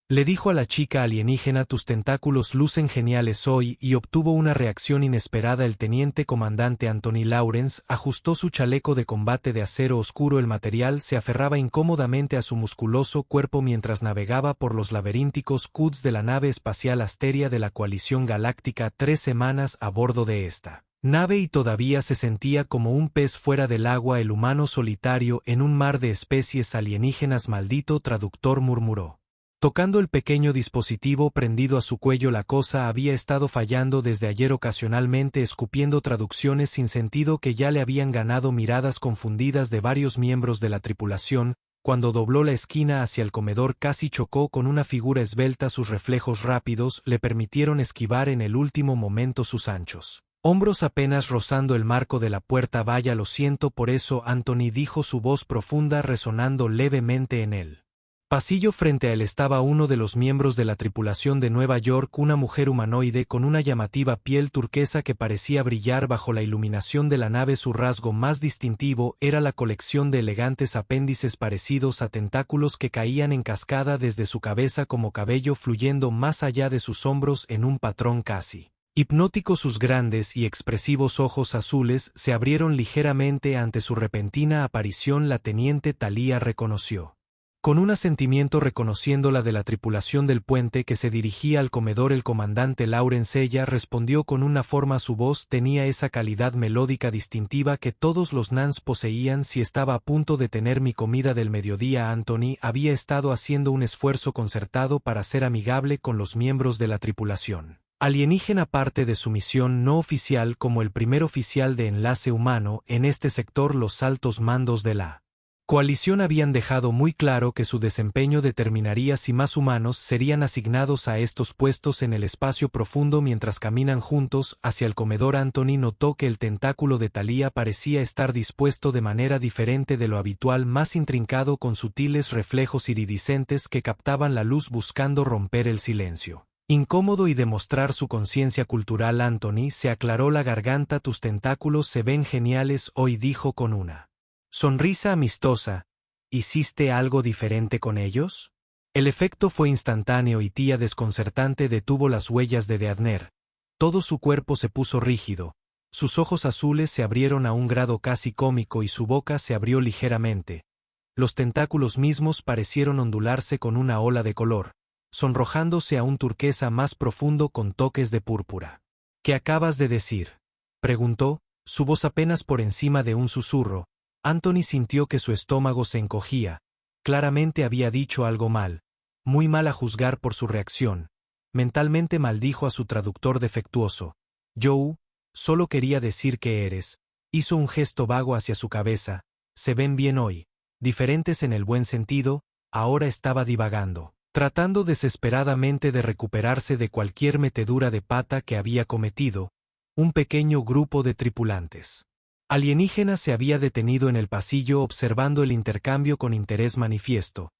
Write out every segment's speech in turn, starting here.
Le dijo a la chica alienígena: tus tentáculos lucen geniales hoy, y obtuvo una reacción inesperada. El teniente comandante Anthony Lawrence ajustó su chaleco de combate de acero oscuro. El material se aferraba incómodamente a su musculoso cuerpo mientras navegaba por los laberínticos CUDs de la nave espacial Asteria de la Coalición Galáctica. 3 semanas a bordo de esta nave y todavía se sentía como un pez fuera del agua, el humano solitario en un mar de especies alienígenas. Maldito traductor, murmuró, tocando el pequeño dispositivo prendido a su cuello. La cosa había estado fallando desde ayer, ocasionalmente escupiendo traducciones sin sentido que ya le habían ganado miradas confundidas de varios miembros de la tripulación. Cuando dobló la esquina hacia el comedor casi chocó con una figura esbelta. Sus reflejos rápidos le permitieron esquivar en el último momento sus anchos hombros apenas rozando el marco de la puerta. Vaya, lo siento por eso, Anthony dijo, su voz profunda resonando levemente en él. Pasillo. Frente a él estaba uno de los miembros de la tripulación de Nueva York, una mujer humanoide con una llamativa piel turquesa que parecía brillar bajo la iluminación de la nave. Su rasgo más distintivo era la colección de elegantes apéndices parecidos a tentáculos que caían en cascada desde su cabeza como cabello fluyendo más allá de sus hombros en un patrón casi hipnótico. Sus grandes y expresivos ojos azules se abrieron ligeramente ante su repentina aparición. La teniente Talia reconoció con un asentimiento, reconociéndola de la tripulación del puente que se dirigía al comedor. El comandante Lawrence. Ella respondió con una forma. Su voz tenía esa calidad melódica distintiva que todos los Nans poseían. Si estaba a punto de tener mi comida del mediodía. Anthony había estado haciendo un esfuerzo concertado para ser amigable con los miembros de la tripulación alienígena, parte de su misión no oficial como el primer oficial de enlace humano en este sector. Los altos mandos de la coalición habían dejado muy claro que su desempeño determinaría si más humanos serían asignados a estos puestos en el espacio profundo. Mientras caminan juntos hacia el comedor, Anthony notó que el tentáculo de Talia parecía estar dispuesto de manera diferente de lo habitual, más intrincado, con sutiles reflejos iridiscentes que captaban la luz buscando romper el silencio incómodo y demostrar su conciencia cultural. Anthony se aclaró la garganta. tus tentáculos se ven geniales hoy, dijo con una sonrisa amistosa. ¿Hiciste algo diferente con ellos? El efecto fue instantáneo y Tía, desconcertante, detuvo las huellas de Deadner. Todo su cuerpo se puso rígido, sus ojos azules se abrieron a un grado casi cómico y su boca se abrió ligeramente. Los tentáculos mismos parecieron ondularse con una ola de color, sonrojándose a un turquesa más profundo con toques de púrpura. ¿Qué acabas de decir?, preguntó, su voz apenas por encima de un susurro. Anthony sintió que su estómago se encogía. Claramente había dicho algo mal, muy mal a juzgar por su reacción. Mentalmente maldijo a su traductor defectuoso. Joe, solo quería decir que eres. Hizo un gesto vago hacia su cabeza. Se ven bien hoy. Diferentes en el buen sentido. Ahora estaba divagando, tratando desesperadamente de recuperarse de cualquier metedura de pata que había cometido. Un pequeño grupo de tripulantes alienígenas se había detenido en el pasillo observando el intercambio con interés manifiesto.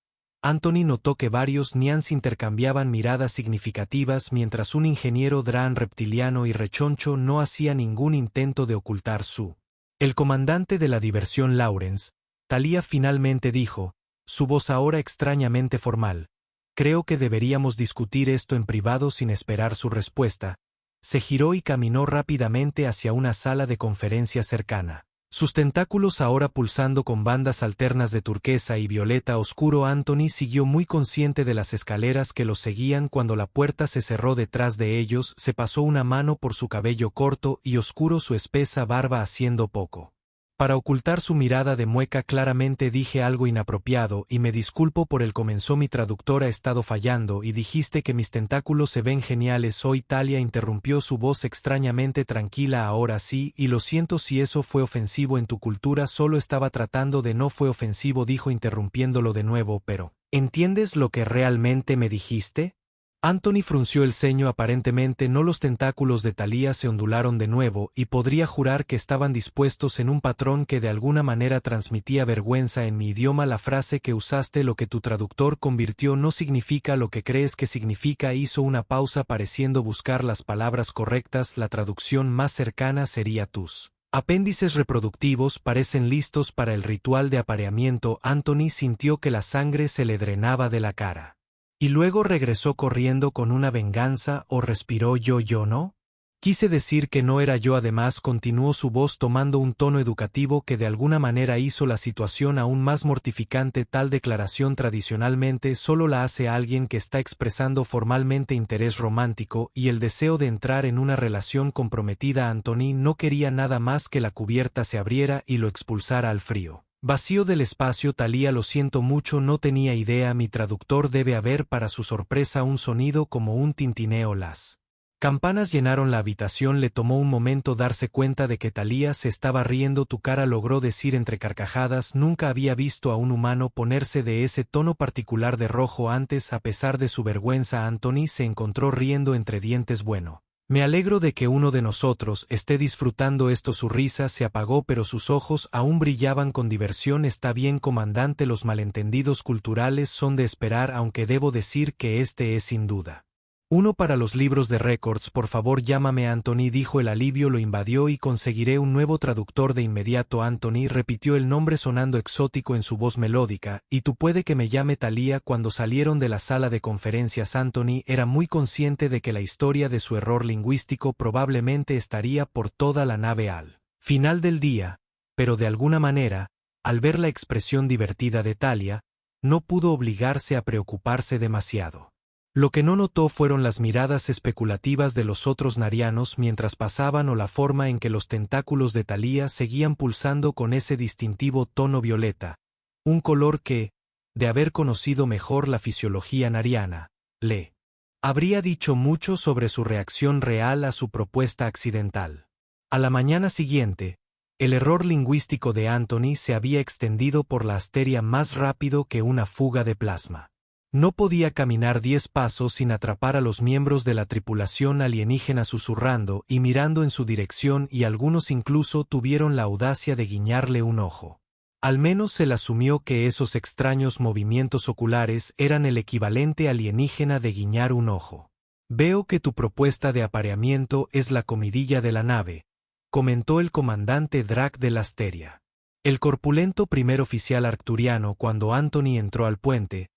Anthony notó que varios Nians intercambiaban miradas significativas mientras un ingeniero Dran reptiliano y rechoncho no hacía ningún intento de ocultar su. El comandante de la diversión Lawrence, Talia, finalmente dijo, su voz ahora extrañamente formal. Creo que deberíamos discutir esto en privado. Sin esperar su respuesta, se giró y caminó rápidamente hacia una sala de conferencias cercana. Sus tentáculos ahora pulsando con bandas alternas de turquesa y violeta oscuro. Anthony siguió muy consciente de las escaleras que los seguían. Cuando la puerta se cerró detrás de ellos, se pasó una mano por su cabello corto y oscuro, su espesa barba haciendo poco para ocultar su mirada de mueca. Claramente dije algo inapropiado y me disculpo por él. Comenzó. Mi traductor ha estado fallando y dijiste que mis tentáculos se ven geniales hoy. Talia interrumpió, su voz extrañamente tranquila. Ahora sí, y lo siento si eso fue ofensivo en tu cultura. Solo estaba tratando de. No fue ofensivo, dijo interrumpiéndolo de nuevo, pero ¿entiendes lo que realmente me dijiste? Anthony frunció el ceño. Aparentemente no. Los tentáculos de Talia se ondularon de nuevo y podría jurar que estaban dispuestos en un patrón que de alguna manera transmitía vergüenza. En mi idioma la frase que usaste, lo que tu traductor convirtió, no significa lo que crees que significa. Hizo una pausa pareciendo buscar las palabras correctas. La traducción más cercana sería tus apéndices reproductivos parecen listos para el ritual de apareamiento. Anthony sintió que la sangre se le drenaba de la cara. Y luego regresó corriendo con una venganza o respiró yo no. Quise decir que no era yo. Además continuó su voz tomando un tono educativo que de alguna manera hizo la situación aún más mortificante. Tal declaración tradicionalmente solo la hace alguien que está expresando formalmente interés romántico y el deseo de entrar en una relación comprometida. Anthony no quería nada más que la cubierta se abriera y lo expulsara al frío vacío del espacio. Thalía, lo siento mucho, no tenía idea. Mi traductor debe haber. Para su sorpresa, un sonido como un tintineo. Las campanas llenaron la habitación. Le tomó un momento darse cuenta de que Thalía se estaba riendo. Tu cara, logró decir entre carcajadas. Nunca había visto a un humano ponerse de ese tono particular de rojo antes. A pesar de su vergüenza, Anthony se encontró riendo entre dientes. Bueno, me alegro de que uno de nosotros esté disfrutando esto. Su risa se apagó, pero sus ojos aún brillaban con diversión. Está bien, comandante, los malentendidos culturales son de esperar, aunque debo decir que este es sin duda uno para los libros de récords. Por favor, llámame Anthony, dijo. El alivio lo invadió. Y conseguiré un nuevo traductor de inmediato. Anthony repitió el nombre sonando exótico en su voz melódica. Y tú puede que me llame Thalía. Cuando salieron de la sala de conferencias, Anthony era muy consciente de que la historia de su error lingüístico probablemente estaría por toda la nave al final del día, pero de alguna manera, al ver la expresión divertida de Thalía, no pudo obligarse a preocuparse demasiado. Lo que no notó fueron las miradas especulativas de los otros narianos mientras pasaban o la forma en que los tentáculos de Thalía seguían pulsando con ese distintivo tono violeta, un color que, de haber conocido mejor la fisiología nariana, le habría dicho mucho sobre su reacción real a su propuesta accidental. A la mañana siguiente, el error lingüístico de Anthony se había extendido por la arteria más rápido que una fuga de plasma. No podía caminar 10 pasos sin atrapar a los miembros de la tripulación alienígena susurrando y mirando en su dirección, y algunos incluso tuvieron la audacia de guiñarle un ojo. Al menos se le asumió que esos extraños movimientos oculares eran el equivalente alienígena de guiñar un ojo. Veo que tu propuesta de apareamiento es la comidilla de la nave, comentó el comandante Drac de la Asteria. El corpulento primer oficial arcturiano. Cuando Anthony entró al puente,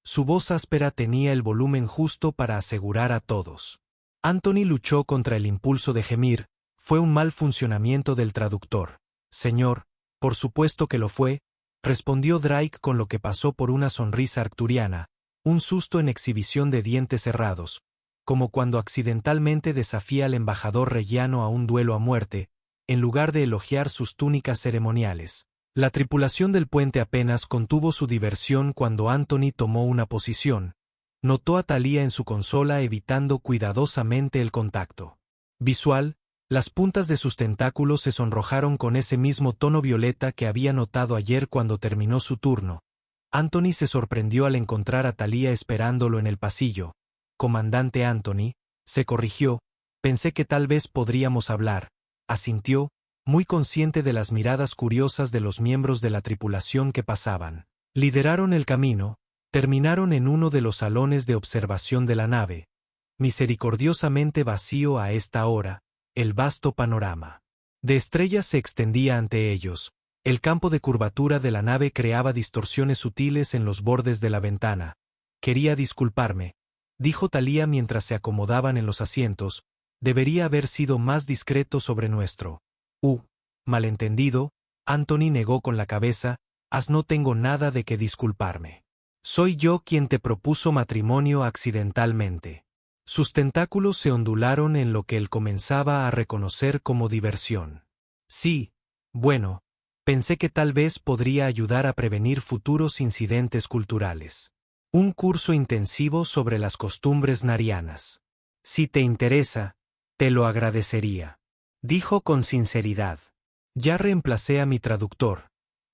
su voz áspera tenía el volumen justo para asegurar a todos. Anthony luchó contra el impulso de gemir. Fue un mal funcionamiento del traductor. Señor, por supuesto que lo fue, respondió Drake con lo que pasó por una sonrisa arcturiana, un susto en exhibición de dientes cerrados, como cuando accidentalmente desafía al embajador reyano a un duelo a muerte, en lugar de elogiar sus túnicas ceremoniales. La tripulación del puente apenas contuvo su diversión cuando Anthony tomó una posición. Notó a Thalía en su consola evitando cuidadosamente el contacto visual. Las puntas de sus tentáculos se sonrojaron con ese mismo tono violeta que había notado ayer cuando terminó su turno. Anthony se sorprendió al encontrar a Thalía esperándolo en el pasillo. Comandante Anthony, se corrigió, pensé que tal vez podríamos hablar, asintió, muy consciente de las miradas curiosas de los miembros de la tripulación que pasaban. Lideraron el camino, terminaron en uno de los salones de observación de la nave, misericordiosamente vacío a esta hora. El vasto panorama de estrellas se extendía ante ellos. El campo de curvatura de la nave creaba distorsiones sutiles en los bordes de la ventana. Quería disculparme, dijo Thalía mientras se acomodaban en los asientos. Debería haber sido más discreto sobre nuestro malentendido. Anthony negó con la cabeza. No tengo nada de qué disculparme. Soy yo quien te propuso matrimonio accidentalmente. Sus tentáculos se ondularon en lo que él comenzaba a reconocer como diversión. Sí, bueno, pensé que tal vez podría ayudar a prevenir futuros incidentes culturales. Un curso intensivo sobre las costumbres narianas. Si te interesa, te lo agradecería, dijo con sinceridad. Ya reemplacé a mi traductor,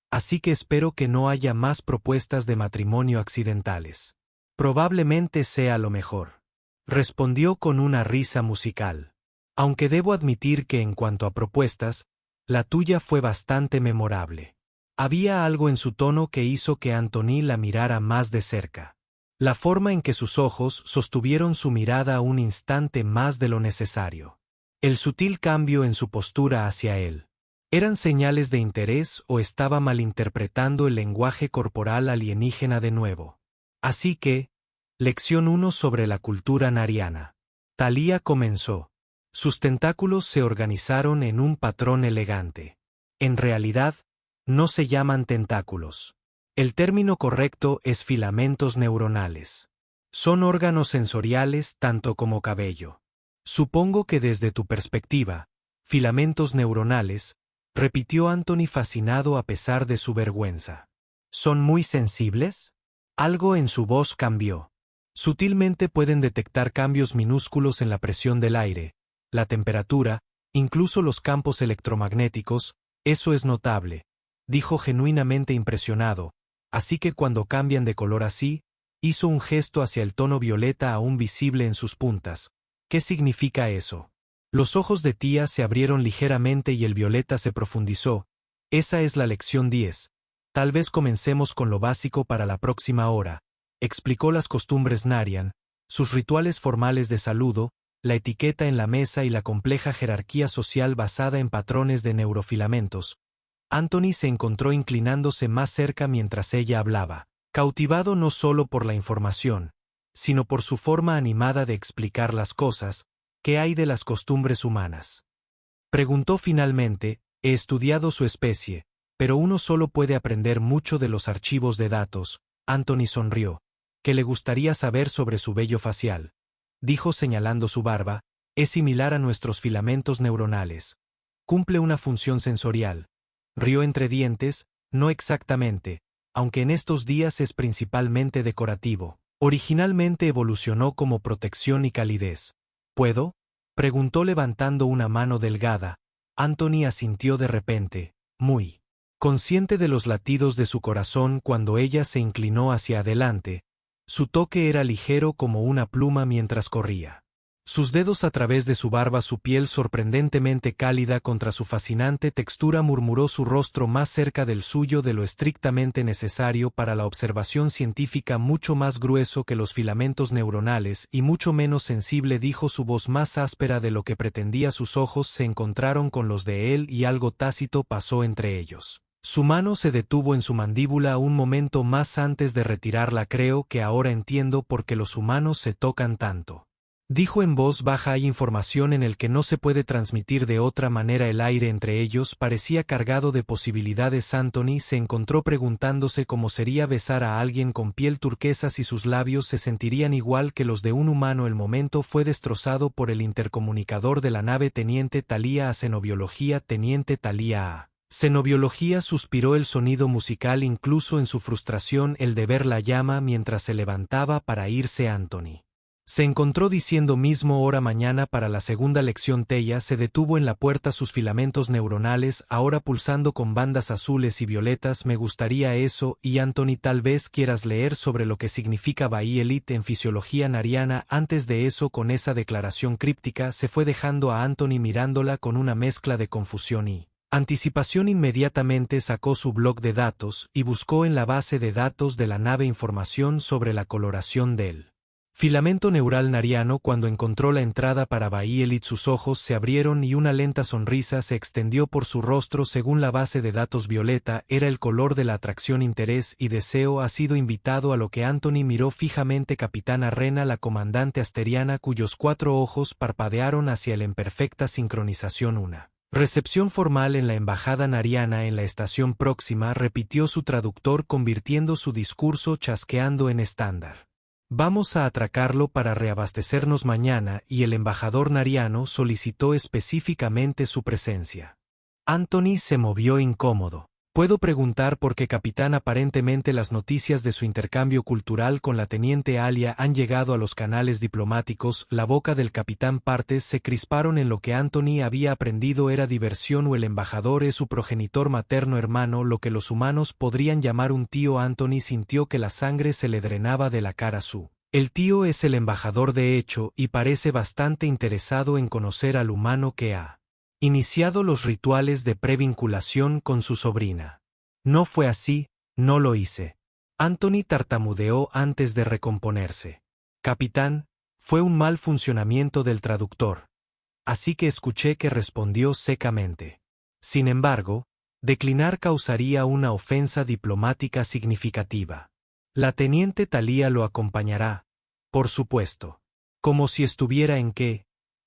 así que espero que no haya más propuestas de matrimonio accidentales. Probablemente sea lo mejor, respondió con una risa musical. Aunque debo admitir que en cuanto a propuestas, la tuya fue bastante memorable. Había algo en su tono que hizo que Anthony la mirara más de cerca. La forma en que sus ojos sostuvieron su mirada un instante más de lo necesario. El sutil cambio en su postura hacia él. ¿Eran señales de interés o estaba malinterpretando el lenguaje corporal alienígena de nuevo? Así que, Lección 1 sobre la cultura nariana. Thalía comenzó. Sus tentáculos se organizaron en un patrón elegante. En realidad, no se llaman tentáculos. El término correcto es filamentos neuronales. Son órganos sensoriales tanto como cabello. Supongo que desde tu perspectiva, filamentos neuronales, repitió Anthony fascinado a pesar de su vergüenza. ¿Son muy sensibles? Algo en su voz cambió. Sutilmente pueden detectar cambios minúsculos en la presión del aire, la temperatura, incluso los campos electromagnéticos. Eso es notable, dijo genuinamente impresionado, así que cuando cambian de color así, hizo un gesto hacia el tono violeta aún visible en sus puntas. ¿Qué significa eso? Los ojos de Tía se abrieron ligeramente y el violeta se profundizó. Esa es la lección 10. Tal vez comencemos con lo básico para la próxima hora. Explicó las costumbres Narian, sus rituales formales de saludo, la etiqueta en la mesa y la compleja jerarquía social basada en patrones de neurofilamentos. Anthony se encontró inclinándose más cerca mientras ella hablaba, cautivado no solo por la información, sino por su forma animada de explicar las cosas. ¿Qué hay de las costumbres humanas? Preguntó finalmente. He estudiado su especie, pero uno solo puede aprender mucho de los archivos de datos. Anthony sonrió. ¿Qué le gustaría saber sobre su vello facial? Dijo señalando su barba. Es similar a nuestros filamentos neuronales. Cumple una función sensorial. Rió entre dientes. No exactamente, aunque en estos días es principalmente decorativo. Originalmente evolucionó como protección y calidez. ¿Puedo? Preguntó levantando una mano delgada. Anthony asintió de repente, muy consciente de los latidos de su corazón cuando ella se inclinó hacia adelante. Su toque era ligero como una pluma mientras corría. Sus dedos a través de su barba, su piel sorprendentemente cálida contra su fascinante textura, murmuró su rostro más cerca del suyo de lo estrictamente necesario para la observación científica, mucho más grueso que los filamentos neuronales y mucho menos sensible, dijo su voz más áspera de lo que pretendía. Sus ojos se encontraron con los de él y algo tácito pasó entre ellos. Su mano se detuvo en su mandíbula un momento más antes de retirarla. Creo que ahora entiendo por qué los humanos se tocan tanto. Dijo en voz baja. Hay información en el que no se puede transmitir de otra manera. El aire entre ellos parecía cargado de posibilidades. Anthony se encontró preguntándose cómo sería besar a alguien con piel turquesa, si sus labios se sentirían igual que los de un humano. El momento fue destrozado por el intercomunicador de la nave. Teniente Thalía a Xenobiología. Teniente Thalía a Xenobiología, suspiró el sonido musical incluso en su frustración, el de ver la llama mientras se levantaba para irse. Anthony se encontró diciendo mismo hora mañana para la segunda lección. Tella se detuvo en la puerta, sus filamentos neuronales ahora pulsando con bandas azules y violetas. Me gustaría eso. Y Anthony, tal vez quieras leer sobre lo que significa Bahía Elite en fisiología nariana. Antes de eso, con esa declaración críptica, se fue dejando a Anthony mirándola con una mezcla de confusión y anticipación. Inmediatamente sacó su bloc de datos y buscó en la base de datos de la nave información sobre la coloración del filamento neural nariano. Cuando encontró la entrada para Bahía Elite, sus ojos se abrieron y una lenta sonrisa se extendió por su rostro. Según la base de datos, violeta era el color de la atracción, interés y deseo. Ha sido invitado a lo que Anthony miró fijamente. Capitana Rena, la comandante asteriana, cuyos 4 ojos parpadearon hacia él en perfecta sincronización. Una recepción formal en la embajada nariana en la estación próxima, repitió su traductor, convirtiendo su discurso chasqueando en estándar. Vamos a atracarlo para reabastecernos mañana, y el embajador nariano solicitó específicamente su presencia. Anthony se movió incómodo. ¿Puedo preguntar por qué, capitán? Aparentemente las noticias de su intercambio cultural con la teniente Alia han llegado a los canales diplomáticos. La boca del capitán Partes se crisparon. En lo que Anthony había aprendido era diversión, o el embajador es su progenitor materno, hermano, lo que los humanos podrían llamar un tío. Anthony sintió que la sangre se le drenaba de la cara. El tío es el embajador de hecho, y parece bastante interesado en conocer al humano que ha iniciado los rituales de previnculación con su sobrina. No fue así, no lo hice. Anthony tartamudeó antes de recomponerse. Capitán, fue un mal funcionamiento del traductor. Así que escuché que respondió secamente. Sin embargo, declinar causaría una ofensa diplomática significativa. La teniente Thalía lo acompañará. Por supuesto. Como si estuviera en qué.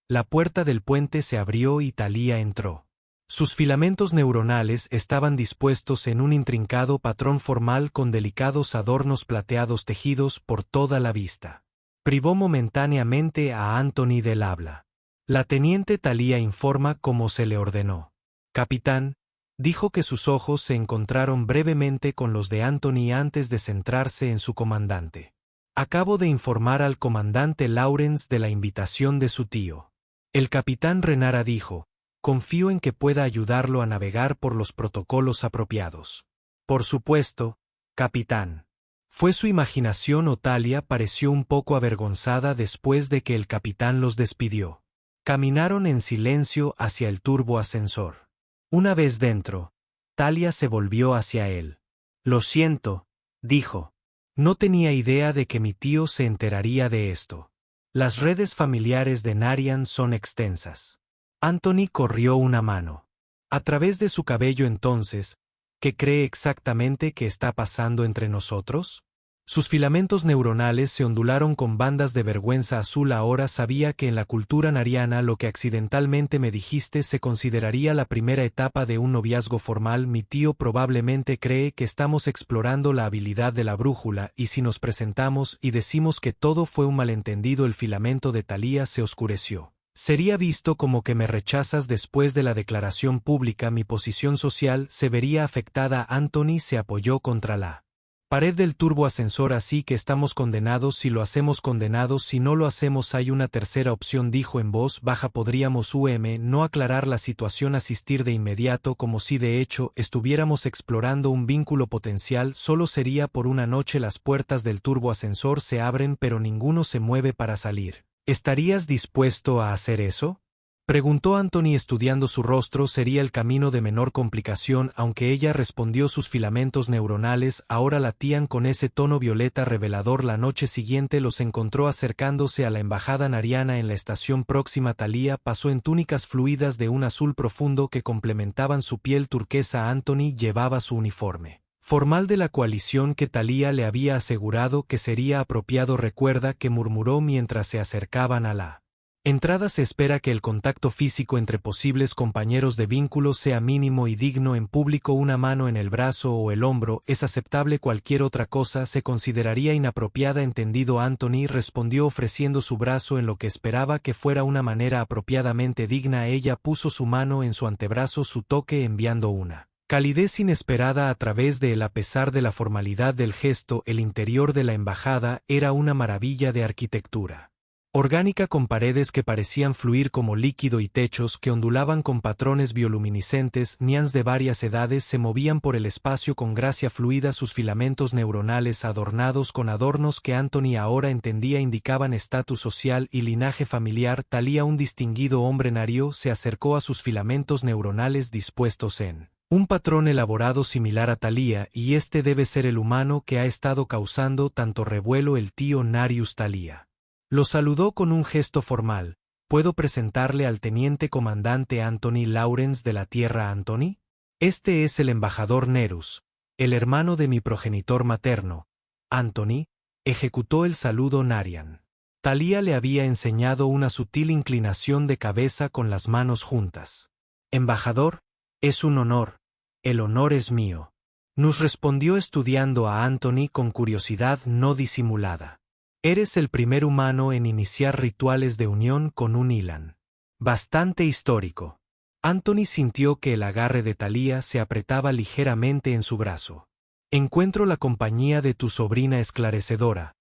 La puerta del puente se abrió y Thalía entró. Sus filamentos neuronales estaban dispuestos en un intrincado patrón formal con delicados adornos plateados tejidos por toda la vista. Privó momentáneamente a Anthony del habla. La teniente Thalía informa como se le ordenó. Capitán, dijo que sus ojos se encontraron brevemente con los de Anthony antes de centrarse en su comandante. Acabo de informar al comandante Lawrence de la invitación de su tío. El capitán Renara dijo, confío en que pueda ayudarlo a navegar por los protocolos apropiados. Por supuesto, capitán. ¿Fue su imaginación o Thalía pareció un poco avergonzada después de que el capitán los despidió? Caminaron en silencio hacia el turboascensor. Una vez dentro, Thalía se volvió hacia él. Lo siento, dijo. No tenía idea de que mi tío se enteraría de esto. Las redes familiares de Narian son extensas. Anthony corrió una mano. A través de su cabello entonces, ¿qué cree exactamente que está pasando entre nosotros? Sus filamentos neuronales se ondularon con bandas de vergüenza azul. Ahora sabía que en la cultura nariana lo que accidentalmente me dijiste se consideraría la primera etapa de un noviazgo formal. Mi tío probablemente cree que estamos explorando la habilidad de la brújula y si nos presentamos y decimos que todo fue un malentendido. El filamento de Thalía se oscureció. Sería visto como que me rechazas después de la declaración pública. Mi posición social se vería afectada. Anthony se apoyó contra la pared del turboascensor. Así que estamos condenados. Si lo hacemos, condenados. Si no lo hacemos, hay una tercera opción, dijo en voz baja. Podríamos no aclarar la situación, asistir de inmediato como si de hecho estuviéramos explorando un vínculo potencial. Solo sería por una noche. Las puertas del turboascensor se abren pero ninguno se mueve para salir. ¿Estarías dispuesto a hacer eso? Preguntó Anthony estudiando su rostro. Sería el camino de menor complicación, aunque ella respondió. Sus filamentos neuronales ahora latían con ese tono violeta revelador. La noche siguiente los encontró acercándose a la embajada nariana en la estación próxima. Thalía pasó en túnicas fluidas de un azul profundo que complementaban su piel turquesa. Anthony llevaba su uniforme formal de la coalición que Thalía le había asegurado que sería apropiado. Recuerda que murmuró mientras se acercaban a la entrada. Se espera que el contacto físico entre posibles compañeros de vínculo sea mínimo y digno. En público una mano en el brazo o el hombro es aceptable. Cualquier otra cosa se consideraría inapropiada. Entendido. Anthony respondió ofreciendo su brazo en lo que esperaba que fuera una manera apropiadamente digna. Ella puso su mano en su antebrazo, su toque enviando una calidez inesperada a través de él. A pesar de la formalidad del gesto, el interior de la embajada era una maravilla de arquitectura orgánica, con paredes que parecían fluir como líquido y techos que ondulaban con patrones bioluminiscentes. Nians de varias edades se movían por el espacio con gracia fluida. Sus filamentos neuronales adornados con adornos que Anthony ahora entendía indicaban estatus social y linaje familiar. Thalía, un distinguido hombre nario, se acercó a sus filamentos neuronales dispuestos en un patrón elaborado similar a Thalía, y este debe ser el humano que ha estado causando tanto revuelo. El tío Narius. Thalía lo saludó con un gesto formal. ¿Puedo presentarle al teniente comandante Anthony Lawrence de la Tierra? Anthony. Este es el embajador Nerus, el hermano de mi progenitor materno. Anthony ejecutó el saludo Narian. Thalía le había enseñado una sutil inclinación de cabeza con las manos juntas. Embajador, es un honor. El honor es mío. Nos respondió estudiando a Anthony con curiosidad no disimulada. Eres el primer humano en iniciar rituales de unión con un Ilan. Bastante histórico. Anthony sintió que el agarre de Thalía se apretaba ligeramente en su brazo. Encuentro la compañía de tu sobrina esclarecedora,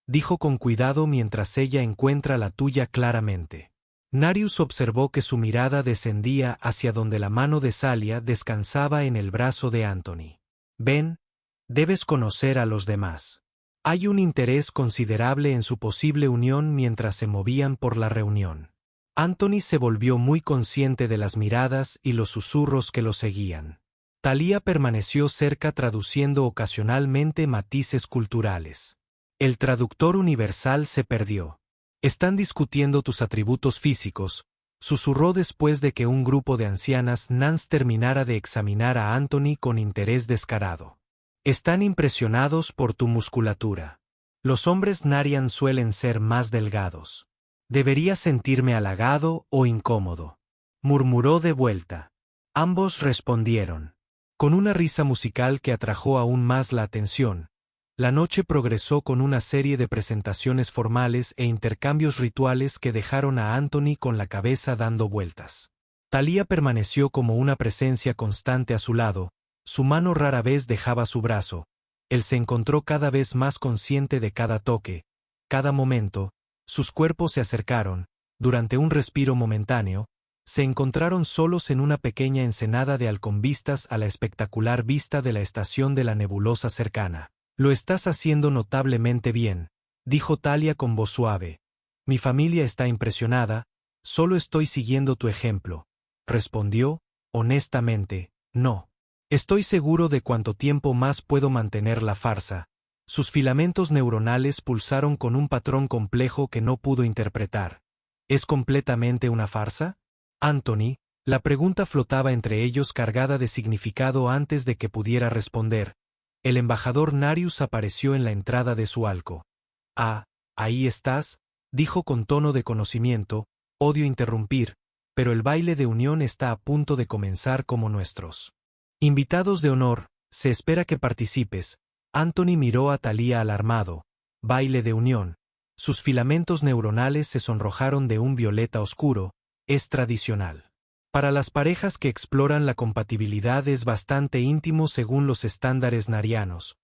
dijo con cuidado mientras ella encuentra la tuya claramente. Narius observó que su mirada descendía hacia donde la mano de Thalía descansaba en el brazo de Anthony. Ven, debes conocer a los demás. Hay un interés considerable en su posible unión. Mientras se movían por la reunión, Anthony se volvió muy consciente de las miradas y los susurros que lo seguían. Thalía permaneció cerca traduciendo ocasionalmente matices culturales. El traductor universal se perdió. Están discutiendo tus atributos físicos, susurró después de que un grupo de ancianas Nans terminara de examinar a Anthony con interés descarado. Están impresionados por tu musculatura. Los hombres Narian suelen ser más delgados. ¿Debería sentirme halagado o incómodo?, murmuró de vuelta. Ambos respondieron. Con una risa musical que atrajo aún más la atención, la noche progresó con una serie de presentaciones formales e intercambios rituales que dejaron a Anthony con la cabeza dando vueltas. Thalía permaneció como una presencia constante a su lado, su mano rara vez dejaba su brazo. Él se encontró cada vez más consciente de cada toque, cada momento. Sus cuerpos se acercaron, durante un respiro momentáneo, se encontraron solos en una pequeña ensenada de halcón vistas a la espectacular vista de la estación de la nebulosa cercana. Lo estás haciendo notablemente bien, dijo Thalía con voz suave. Mi familia está impresionada, solo estoy siguiendo tu ejemplo. Respondió, honestamente, no. Estoy seguro de cuánto tiempo más puedo mantener la farsa. Sus filamentos neuronales pulsaron con un patrón complejo que no pudo interpretar. ¿Es completamente una farsa? Anthony, la pregunta flotaba entre ellos cargada de significado antes de que pudiera responder. El embajador Narius apareció en la entrada de su alco. Ah, ahí estás, dijo con tono de conocimiento, odio interrumpir, pero el baile de unión está a punto de comenzar como nuestros invitados de honor, se espera que participes. Anthony miró a Thalía alarmado. Baile de unión. Sus filamentos neuronales se sonrojaron de un violeta oscuro. Es tradicional. Para las parejas que exploran la compatibilidad es bastante íntimo según los estándares narianos.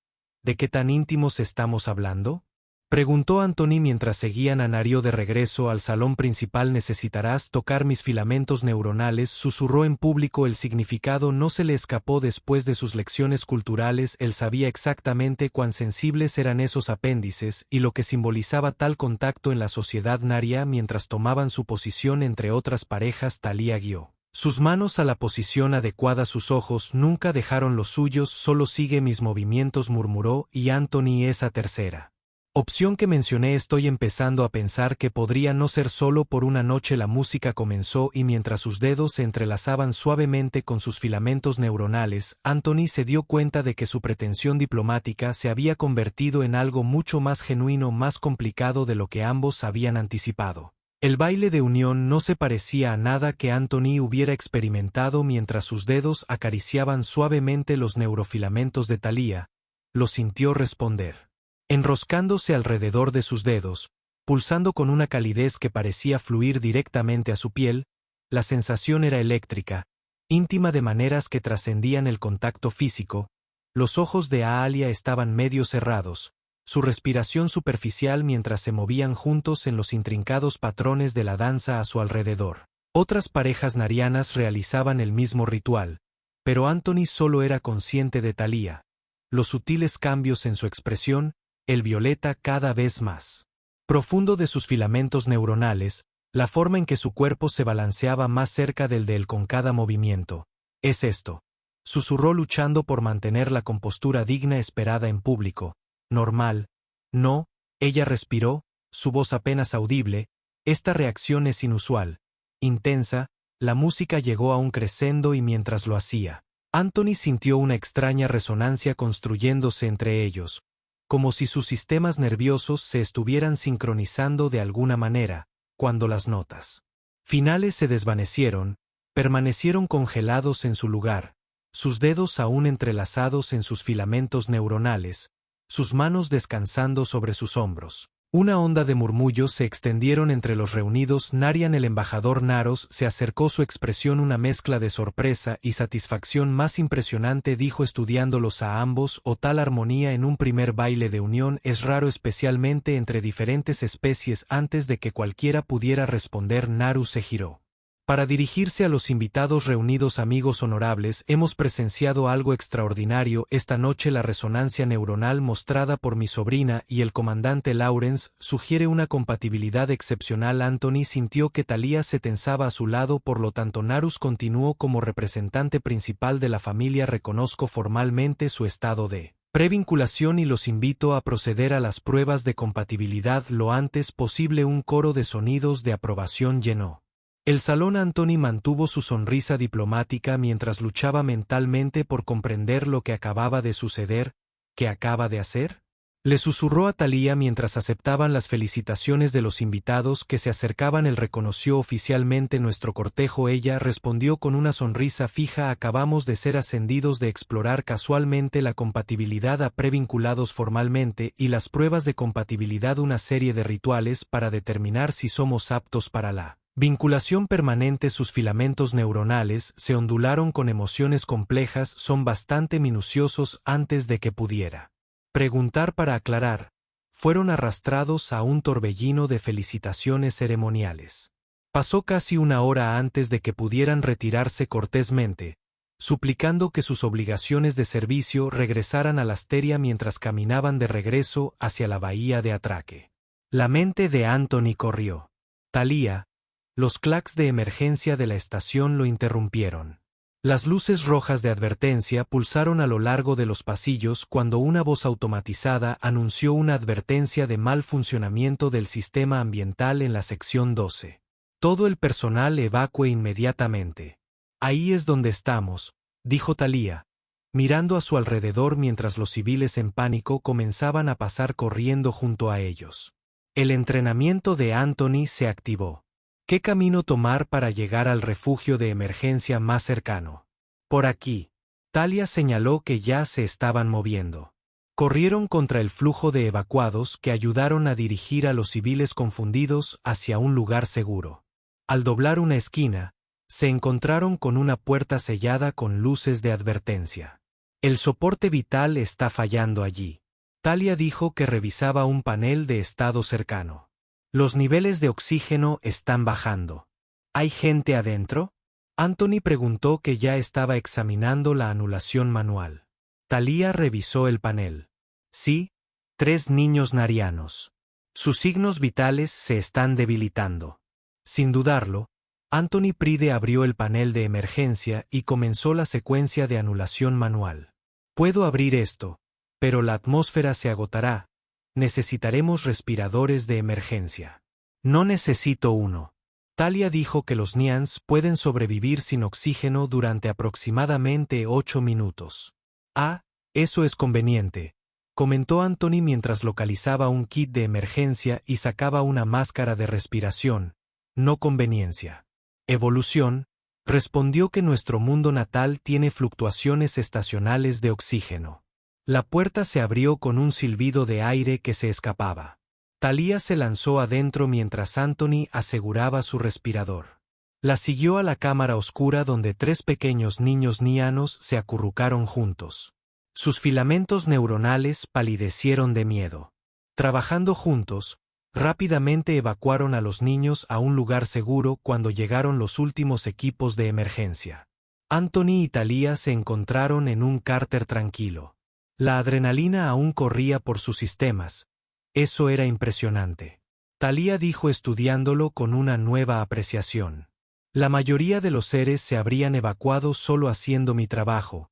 ¿De qué tan íntimos estamos hablando?, preguntó Anthony mientras seguían a Nario de regreso al salón principal. Necesitarás tocar mis filamentos neuronales, susurró en público. El significado no se le escapó después de sus lecciones culturales. Él sabía exactamente cuán sensibles eran esos apéndices y lo que simbolizaba tal contacto en la sociedad naria. Mientras tomaban su posición entre otras parejas, Thalía guió sus manos a la posición adecuada. Sus ojos nunca dejaron los suyos. Solo sigue mis movimientos, murmuró, y Anthony esa tercera opción que mencioné. Estoy empezando a pensar que podría no ser solo por una noche. La música comenzó y mientras sus dedos se entrelazaban suavemente con sus filamentos neuronales, Anthony se dio cuenta de que su pretensión diplomática se había convertido en algo mucho más genuino, más complicado de lo que ambos habían anticipado. El baile de unión no se parecía a nada que Anthony hubiera experimentado. Mientras sus dedos acariciaban suavemente los neurofilamentos de Thalía, lo sintió responder, enroscándose alrededor de sus dedos, pulsando con una calidez que parecía fluir directamente a su piel. La sensación era eléctrica, íntima de maneras que trascendían el contacto físico. Los ojos de Aalia estaban medio cerrados, su respiración superficial mientras se movían juntos en los intrincados patrones de la danza a su alrededor. Otras parejas narianas realizaban el mismo ritual, pero Anthony solo era consciente de Thalía. Los sutiles cambios en su expresión, el violeta cada vez más profundo de sus filamentos neuronales, la forma en que su cuerpo se balanceaba más cerca del de él con cada movimiento. Es esto, susurró luchando por mantener la compostura digna esperada en público. Normal. No, ella respiró, su voz apenas audible. Esta reacción es inusual, intensa. La música llegó a un crescendo y mientras lo hacía, Anthony sintió una extraña resonancia construyéndose entre ellos, como si sus sistemas nerviosos se estuvieran sincronizando de alguna manera. Cuando las notas finales se desvanecieron, permanecieron congelados en su lugar, sus dedos aún entrelazados en sus filamentos neuronales, sus manos descansando sobre sus hombros. Una onda de murmullos se extendieron entre los reunidos. Narian, el embajador Naros, se acercó, su expresión una mezcla de sorpresa y satisfacción más impresionante, dijo estudiándolos a ambos. O tal armonía en un primer baile de unión es raro, especialmente entre diferentes especies. Antes de que cualquiera pudiera responder, Naru se giró para dirigirse a los invitados reunidos. Amigos honorables, hemos presenciado algo extraordinario esta noche. La resonancia neuronal mostrada por mi sobrina y el comandante Lawrence sugiere una compatibilidad excepcional. Anthony sintió que Thalía se tensaba a su lado, por lo tanto Narus continuó como representante principal de la familia. Reconozco formalmente su estado de previnculación y los invito a proceder a las pruebas de compatibilidad lo antes posible. Un coro de sonidos de aprobación llenó el salón. Anthony mantuvo su sonrisa diplomática mientras luchaba mentalmente por comprender lo que acababa de suceder. ¿Qué acaba de hacer? Le susurró a Thalía mientras aceptaban las felicitaciones de los invitados que se acercaban. Él reconoció oficialmente nuestro cortejo. Ella respondió con una sonrisa fija. Acabamos de ser ascendidos de explorar casualmente la compatibilidad a previnculados formalmente y las pruebas de compatibilidad, una serie de rituales para determinar si somos aptos para la vinculación permanente. Sus filamentos neuronales se ondularon con emociones complejas. Son bastante minuciosos. Antes de que pudiera preguntar para aclarar, fueron arrastrados a un torbellino de felicitaciones ceremoniales. Pasó casi una hora antes de que pudieran retirarse cortésmente, suplicando que sus obligaciones de servicio regresaran a la asteria mientras caminaban de regreso hacia la bahía de atraque. La mente de Anthony corrió. Thalía, los clacs de emergencia de la estación lo interrumpieron. Las luces rojas de advertencia pulsaron a lo largo de los pasillos cuando una voz automatizada anunció una advertencia de mal funcionamiento del sistema ambiental en la sección 12. Todo el personal evacúe inmediatamente. Ahí es donde estamos, dijo Thalía, mirando a su alrededor mientras los civiles en pánico comenzaban a pasar corriendo junto a ellos. El entrenamiento de Anthony se activó. ¿Qué camino tomar para llegar al refugio de emergencia más cercano? Por aquí. Thalía señaló que ya se estaban moviendo. Corrieron contra el flujo de evacuados que ayudaron a dirigir a los civiles confundidos hacia un lugar seguro. Al doblar una esquina, se encontraron con una puerta sellada con luces de advertencia. El soporte vital está fallando allí. Thalía dijo que revisaba un panel de estado cercano. Los niveles de oxígeno están bajando. ¿Hay gente adentro? Anthony preguntó, que ya estaba examinando la anulación manual. Thalía revisó el panel. Sí, 3 niños narianos. Sus signos vitales se están debilitando. Sin dudarlo, Anthony Pride abrió el panel de emergencia y comenzó la secuencia de anulación manual. Puedo abrir esto, pero la atmósfera se agotará. Necesitaremos respiradores de emergencia. No necesito uno. Thalía dijo que los Nians pueden sobrevivir sin oxígeno durante aproximadamente 8 minutos. Ah, eso es conveniente, comentó Anthony mientras localizaba un kit de emergencia y sacaba una máscara de respiración. No conveniencia. Evolución, respondió que nuestro mundo natal tiene fluctuaciones estacionales de oxígeno. La puerta se abrió con un silbido de aire que se escapaba. Thalía se lanzó adentro mientras Anthony aseguraba su respirador. La siguió a la cámara oscura donde 3 pequeños niños nianos se acurrucaron juntos. Sus filamentos neuronales palidecieron de miedo. Trabajando juntos, rápidamente evacuaron a los niños a un lugar seguro cuando llegaron los últimos equipos de emergencia. Anthony y Thalía se encontraron en un cárter tranquilo. La adrenalina aún corría por sus sistemas. Eso era impresionante. Thalía dijo estudiándolo con una nueva apreciación. La mayoría de los seres se habrían evacuado solo haciendo mi trabajo,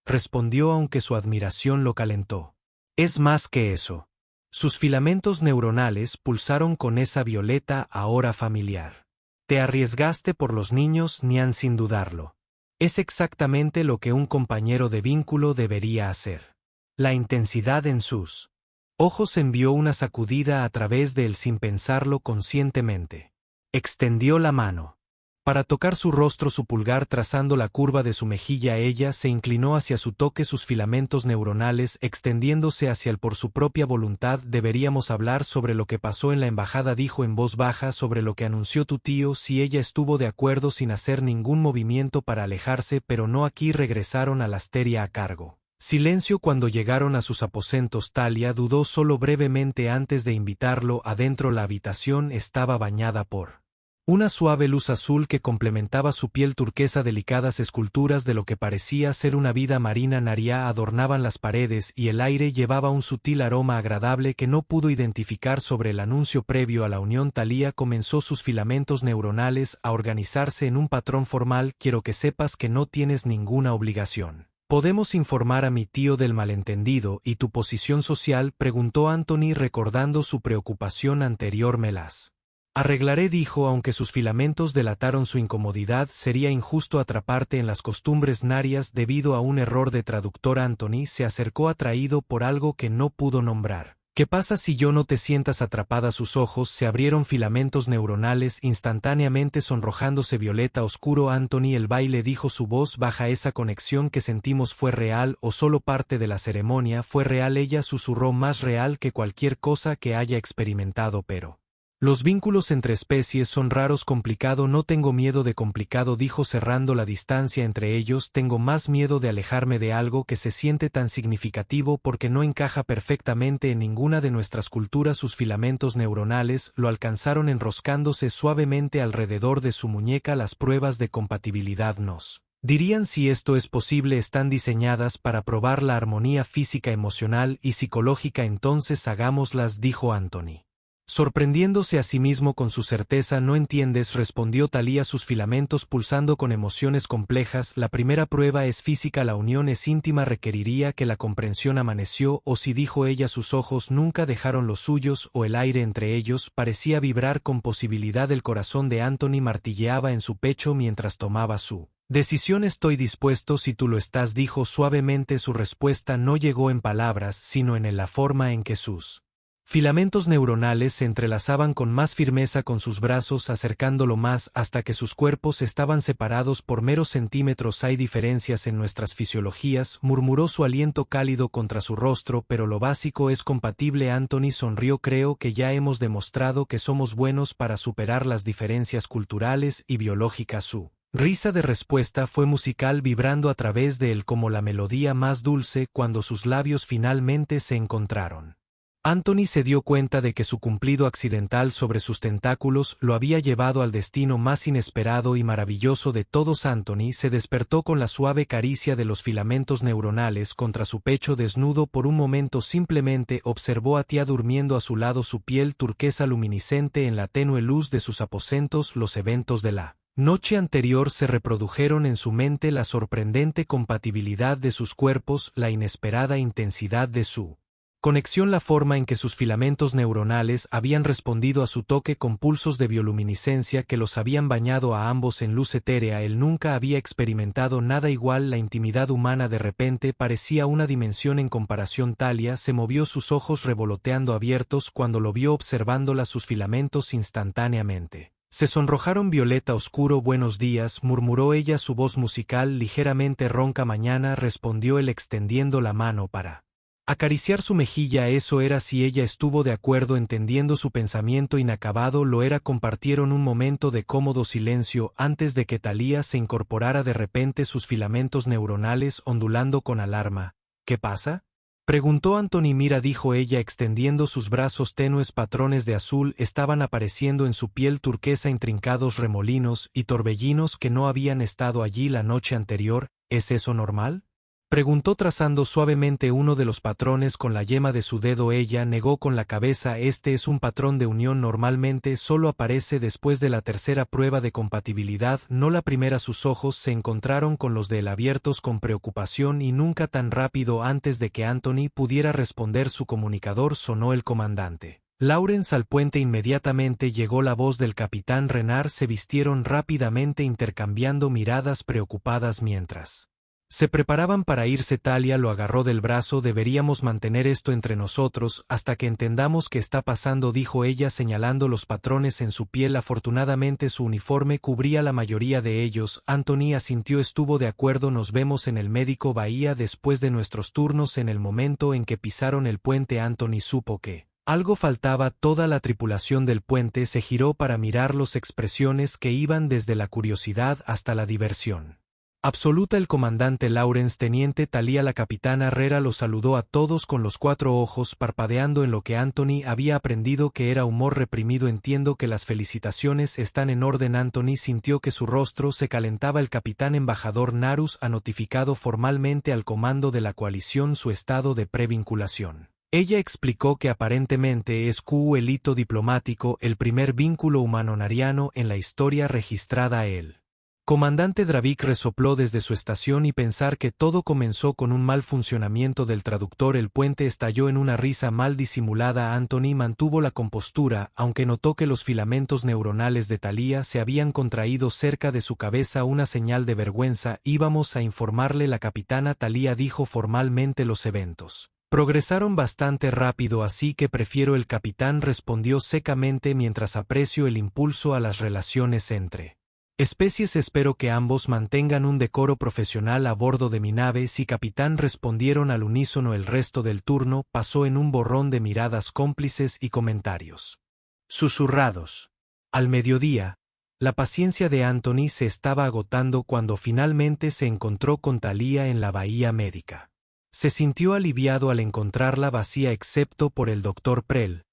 respondió aunque su admiración lo calentó. Es más que eso. Sus filamentos neuronales pulsaron con esa violeta ahora familiar. Te arriesgaste por los niños, Nian, sin dudarlo. Es exactamente lo que un compañero de vínculo debería hacer. La intensidad en sus ojos envió una sacudida a través de él sin pensarlo conscientemente. Extendió la mano. Para tocar su rostro, su pulgar trazando la curva de su mejilla. Ella se inclinó hacia su toque, sus filamentos neuronales extendiéndose hacia él por su propia voluntad. Deberíamos hablar sobre lo que pasó en la embajada, dijo en voz baja, sobre lo que anunció tu tío. Si ella estuvo de acuerdo sin hacer ningún movimiento para alejarse, pero no aquí. Regresaron a la asteria a cargo. Silencio cuando llegaron a sus aposentos. Thalía dudó solo brevemente antes de invitarlo adentro. La habitación estaba bañada por una suave luz azul que complementaba su piel turquesa. Delicadas esculturas de lo que parecía ser una vida marina naria adornaban las paredes y el aire llevaba un sutil aroma agradable que no pudo identificar. Sobre el anuncio previo a la unión, Thalía comenzó sus filamentos neuronales a organizarse en un patrón formal. Quiero que sepas que no tienes ninguna obligación. ¿Podemos informar a mi tío del malentendido y tu posición social?, preguntó Anthony recordando su preocupación anterior. Me las arreglaré, dijo, aunque sus filamentos delataron su incomodidad. Sería injusto atraparte en las costumbres narias debido a un error de traductor. Anthony se acercó atraído por algo que no pudo nombrar. ¿Qué pasa si yo no te sientas atrapada? Sus ojos se abrieron filamentos neuronales instantáneamente sonrojándose violeta oscuro. Anthony, el baile, dijo su voz baja. ¿Esa conexión que sentimos fue real o solo parte de la ceremonia? Fue real, ella susurró, más real que cualquier cosa que haya experimentado, pero... Los vínculos entre especies son raros. Complicado, no tengo miedo de complicado, dijo cerrando la distancia entre ellos, tengo más miedo de alejarme de algo que se siente tan significativo porque no encaja perfectamente en ninguna de nuestras culturas. Sus filamentos neuronales lo alcanzaron enroscándose suavemente alrededor de su muñeca. Las pruebas de compatibilidad nos dirían si esto es posible, están diseñadas para probar la armonía física, emocional y psicológica. Entonces hagámoslas, dijo Anthony. Sorprendiéndose a sí mismo con su certeza. No entiendes, respondió Thalía, sus filamentos pulsando con emociones complejas. La primera prueba es física, la unión es íntima, requeriría que la comprensión amaneció, o si, dijo ella, sus ojos nunca dejaron los suyos, o el aire entre ellos parecía vibrar con posibilidad. El corazón de Anthony martilleaba en su pecho mientras tomaba su decisión. Estoy dispuesto si tú lo estás, dijo suavemente. Su respuesta no llegó en palabras, sino en la forma en que sus filamentos neuronales se entrelazaban con más firmeza con sus brazos, acercándolo más hasta que sus cuerpos estaban separados por meros centímetros. Hay diferencias en nuestras fisiologías, murmuró, su aliento cálido contra su rostro, pero lo básico es compatible. Anthony sonrió. Creo que ya hemos demostrado que somos buenos para superar las diferencias culturales y biológicas. Su risa de respuesta fue musical, vibrando a través de él como la melodía más dulce cuando sus labios finalmente se encontraron. Anthony se dio cuenta de que su cumplido accidental sobre sus tentáculos lo había llevado al destino más inesperado y maravilloso de todos. Anthony se despertó con la suave caricia de los filamentos neuronales contra su pecho desnudo. Por un momento simplemente observó a Tia durmiendo a su lado, su piel turquesa luminiscente en la tenue luz de sus aposentos. Los eventos de la noche anterior se reprodujeron en su mente, la sorprendente compatibilidad de sus cuerpos, la inesperada intensidad de su conexión, la forma en que sus filamentos neuronales habían respondido a su toque con pulsos de bioluminiscencia que los habían bañado a ambos en luz etérea. Él nunca había experimentado nada igual. La intimidad humana de repente parecía una dimensión en comparación. Thalia se movió, sus ojos revoloteando abiertos cuando lo vio observándola. Sus filamentos instantáneamente se sonrojaron violeta oscuro. Buenos días, murmuró ella, su voz musical ligeramente ronca. Mañana, respondió él extendiendo la mano para acariciar su mejilla. Eso era si ella estuvo de acuerdo, entendiendo su pensamiento inacabado. Lo era. Compartieron un momento de cómodo silencio antes de que Thalía se incorporara de repente, sus filamentos neuronales ondulando con alarma. ¿Qué pasa?, preguntó Anthony. Mira, dijo ella extendiendo sus brazos. Tenues patrones de azul estaban apareciendo en su piel turquesa, intrincados remolinos y torbellinos que no habían estado allí la noche anterior. ¿Es eso normal?, preguntó trazando suavemente uno de los patrones con la yema de su dedo. Ella negó con la cabeza. Este es un patrón de unión, normalmente solo aparece después de la tercera prueba de compatibilidad, no la primera. Sus ojos se encontraron con los de él, abiertos con preocupación, y nunca tan rápido. Antes de que Anthony pudiera responder, su comunicador sonó. El comandante Laurens al puente. Inmediatamente llegó la voz del capitán Renard. Se vistieron rápidamente, intercambiando miradas preocupadas mientras se preparaban para irse. Thalia lo agarró del brazo. Deberíamos mantener esto entre nosotros hasta que entendamos qué está pasando, dijo ella señalando los patrones en su piel. Afortunadamente su uniforme cubría la mayoría de ellos. Anthony asintió. Estuvo de acuerdo. Nos vemos en el médico Bahía después de nuestros turnos. En el momento en que pisaron el puente, Anthony supo que algo faltaba. Toda la tripulación del puente se giró para mirarlos, expresiones que iban desde la curiosidad hasta la diversión absoluta. El comandante Laurens, teniente Thalia, la capitana Herrera los saludó a todos con los 4 ojos parpadeando en lo que Anthony había aprendido que era humor reprimido. Entiendo que las felicitaciones están en orden. Anthony sintió que su rostro se calentaba. El capitán embajador Narus ha notificado formalmente al comando de la coalición su estado de previnculación. Ella explicó que aparentemente es el hito diplomático, el primer vínculo humano-nariano en la historia registrada. El comandante Dravik resopló desde su estación, y pensar que todo comenzó con un mal funcionamiento del traductor. El puente estalló en una risa mal disimulada. Anthony mantuvo la compostura, aunque notó que los filamentos neuronales de Thalia se habían contraído cerca de su cabeza, una señal de vergüenza. Íbamos a informarle, la capitana Thalia dijo formalmente. Los eventos Progresaron bastante rápido, así que prefiero. El capitán respondió secamente mientras aprecio el impulso a las relaciones entre especies. Espero que ambos mantengan un decoro profesional a bordo de mi nave. Sí, capitán, respondieron al unísono. El resto del turno pasó en un borrón de miradas cómplices y comentarios susurrados. Al mediodía, la paciencia de Anthony se estaba agotando cuando finalmente se encontró con Thalía en la bahía médica. Se sintió aliviado al encontrarla vacía excepto por el Dr. Prell,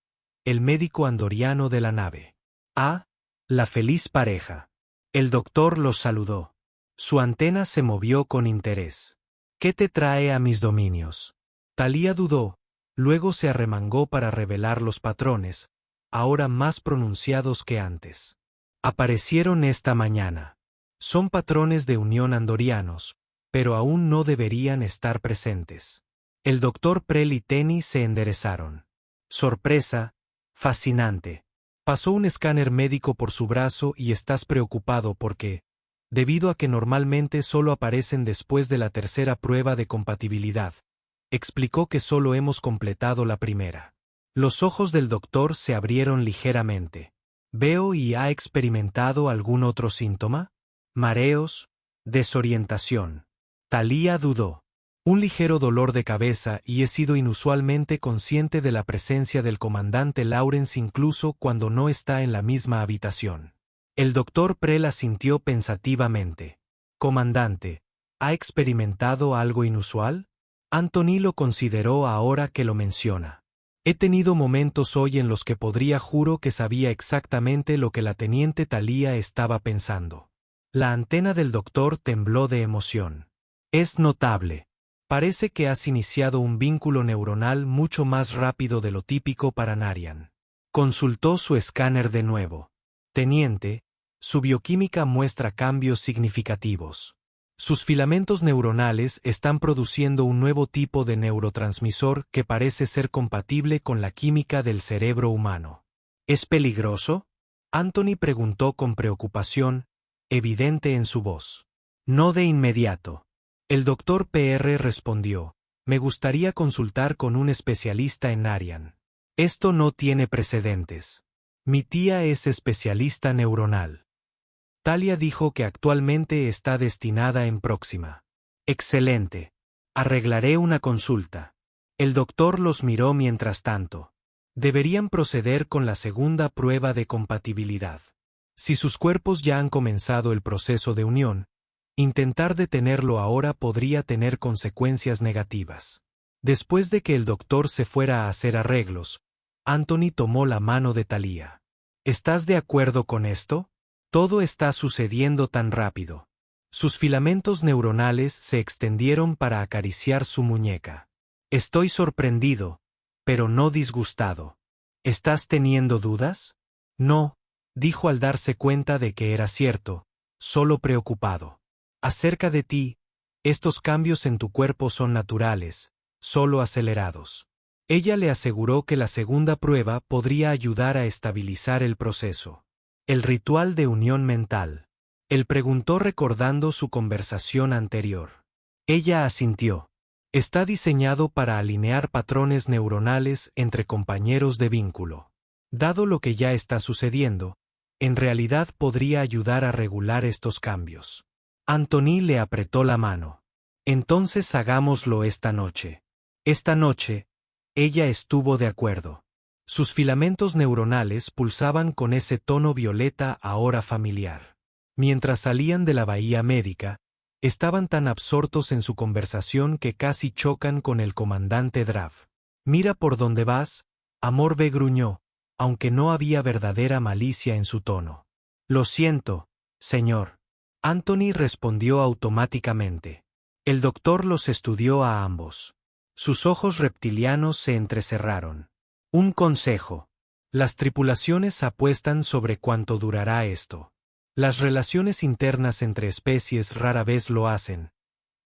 el médico andoriano de la nave. Ah, la feliz pareja. El doctor los saludó. Su antena se movió con interés. ¿Qué te trae a mis dominios? Thalía dudó, luego se arremangó para revelar los patrones, ahora más pronunciados que antes. Aparecieron esta mañana. Son patrones de unión andorianos, pero aún no deberían estar presentes. El Dr. Prell y Tenny se enderezaron. Sorpresa, fascinante. Pasó un escáner médico por su brazo. Y estás preocupado porque, debido a que normalmente solo aparecen después de la tercera prueba de compatibilidad, explicó que solo hemos completado la primera. Los ojos del doctor se abrieron ligeramente. Veo. ¿Y ha experimentado algún otro síntoma? Mareos, desorientación. Thalía dudó. Un ligero dolor de cabeza, y he sido inusualmente consciente de la presencia del comandante Lawrence incluso cuando no está en la misma habitación. El Dr. Prell asintió pensativamente. Comandante, ¿ha experimentado algo inusual? Anthony lo consideró ahora que lo menciona. He tenido momentos hoy en los que juro que sabía exactamente lo que la teniente Thalía estaba pensando. La antena del doctor tembló de emoción. Es notable. Parece que has iniciado un vínculo neuronal mucho más rápido de lo típico para Narian. Consultó su escáner de nuevo. Teniente, su bioquímica muestra cambios significativos. Sus filamentos neuronales están produciendo un nuevo tipo de neurotransmisor que parece ser compatible con la química del cerebro humano. ¿Es peligroso? Anthony preguntó con preocupación, evidente en su voz. No de inmediato. El Dr. PR respondió, me gustaría consultar con un especialista en Narian. Esto no tiene precedentes. Mi tía es especialista neuronal. Thalía dijo que actualmente está destinada en Próxima. Excelente. Arreglaré una consulta. El doctor los miró mientras tanto. Deberían proceder con la segunda prueba de compatibilidad. Si sus cuerpos ya han comenzado el proceso de unión, intentar detenerlo ahora podría tener consecuencias negativas. Después de que el doctor se fuera a hacer arreglos, Anthony tomó la mano de Thalía. ¿Estás de acuerdo con esto? Todo está sucediendo tan rápido. Sus filamentos neuronales se extendieron para acariciar su muñeca. Estoy sorprendido, pero no disgustado. ¿Estás teniendo dudas? No, dijo al darse cuenta de que era cierto, solo preocupado. Acerca de ti, estos cambios en tu cuerpo son naturales, solo acelerados. Ella le aseguró que la segunda prueba podría ayudar a estabilizar el proceso. El ritual de unión mental. Él preguntó recordando su conversación anterior. Ella asintió. Está diseñado para alinear patrones neuronales entre compañeros de vínculo. Dado lo que ya está sucediendo, en realidad podría ayudar a regular estos cambios. Anthony le apretó la mano. Entonces hagámoslo esta noche. Esta noche, ella estuvo de acuerdo. Sus filamentos neuronales pulsaban con ese tono violeta ahora familiar. Mientras salían de la bahía médica, estaban tan absortos en su conversación que casi chocan con el comandante Drav. Mira por dónde vas, Amor B gruñó, aunque no había verdadera malicia en su tono. Lo siento, señor. Anthony respondió automáticamente. El doctor los estudió a ambos. Sus ojos reptilianos se entrecerraron. Un consejo. Las tripulaciones apuestan sobre cuánto durará esto. Las relaciones internas entre especies rara vez lo hacen,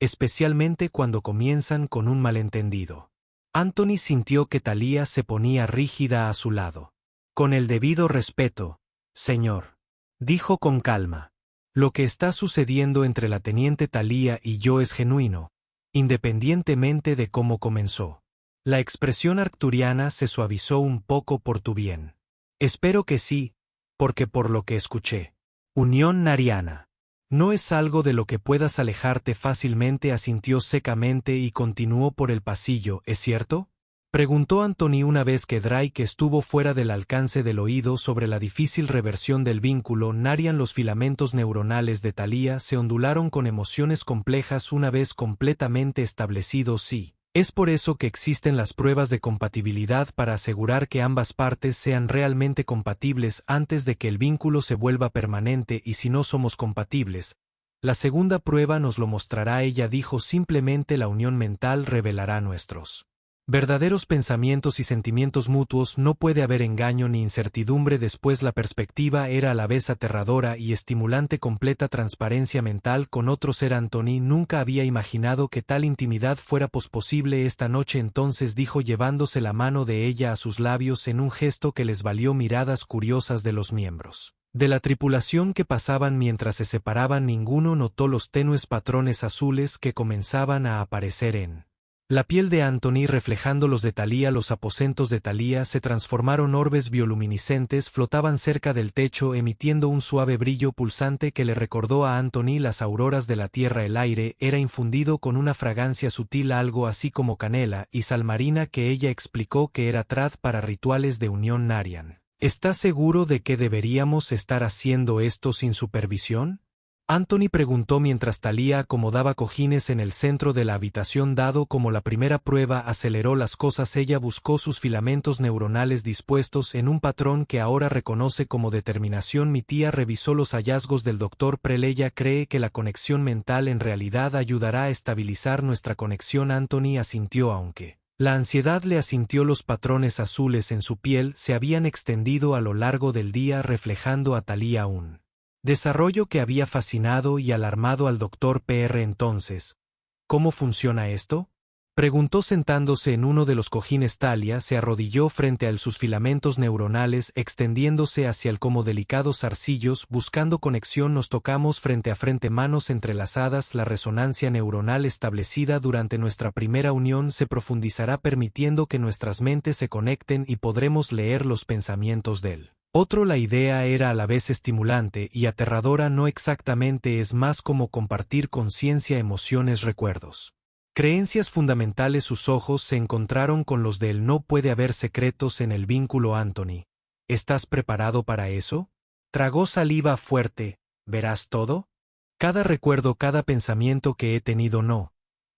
especialmente cuando comienzan con un malentendido. Anthony sintió que Thalía se ponía rígida a su lado. Con el debido respeto, señor, dijo con calma. Lo que está sucediendo entre la teniente Thalía y yo es genuino, independientemente de cómo comenzó. La expresión arcturiana se suavizó un poco por tu bien. Espero que sí, porque por lo que escuché. Unión nariana. No es algo de lo que puedas alejarte fácilmente, asintió secamente y continuó por el pasillo, ¿es cierto? Preguntó Anthony una vez que Drake estuvo fuera del alcance del oído sobre la difícil reversión del vínculo Narian. Los filamentos neuronales de Thalía se ondularon con emociones complejas una vez completamente establecidos, sí. Es por eso que existen las pruebas de compatibilidad para asegurar que ambas partes sean realmente compatibles antes de que el vínculo se vuelva permanente, y si no somos compatibles, la segunda prueba nos lo mostrará. Ella dijo simplemente: la unión mental revelará nuestros verdaderos pensamientos y sentimientos mutuos. No puede haber engaño ni incertidumbre después. La perspectiva era a la vez aterradora y estimulante. Completa transparencia mental con otro ser. Anthony nunca había imaginado que tal intimidad fuera posible esta noche. Entonces dijo, llevándose la mano de ella a sus labios en un gesto que les valió miradas curiosas de los miembros de la tripulación que pasaban mientras se separaban. Ninguno notó los tenues patrones azules que comenzaban a aparecer en la piel de Anthony reflejando los de Thalía. Los aposentos de Thalía se transformaron orbes bioluminiscentes, flotaban cerca del techo emitiendo un suave brillo pulsante que le recordó a Anthony las auroras de la tierra. El aire era infundido con una fragancia sutil, algo así como canela y sal marina, que ella explicó que era trad para rituales de unión Narian. ¿Estás seguro de que deberíamos estar haciendo esto sin supervisión?, Anthony preguntó mientras Thalía acomodaba cojines en el centro de la habitación. Dado como la primera prueba aceleró las cosas, ella buscó sus filamentos neuronales dispuestos en un patrón que ahora reconoce como determinación. Mi tía revisó los hallazgos del Dr. Prell. Ella cree que la conexión mental en realidad ayudará a estabilizar nuestra conexión. Anthony asintió, aunque la ansiedad le asintió. Los patrones azules en su piel se habían extendido a lo largo del día, reflejando a Thalía un desarrollo que había fascinado y alarmado al Dr. Pr. Entonces, ¿cómo funciona esto?, preguntó sentándose en uno de los cojines. Thalía se arrodilló frente a él, sus filamentos neuronales extendiéndose hacia él como delicados zarcillos, buscando conexión. Nos tocamos frente a frente, manos entrelazadas. La resonancia neuronal establecida durante nuestra primera unión se profundizará, permitiendo que nuestras mentes se conecten y podremos leer los pensamientos de él. Otro. La idea era a la vez estimulante y aterradora. No exactamente, es más como compartir conciencia, emociones, recuerdos, creencias fundamentales. Sus ojos se encontraron con los de él. No puede haber secretos en el vínculo. Anthony, ¿estás preparado para eso? Tragó saliva fuerte. ¿Verás todo? Cada recuerdo, cada pensamiento que he tenido. No.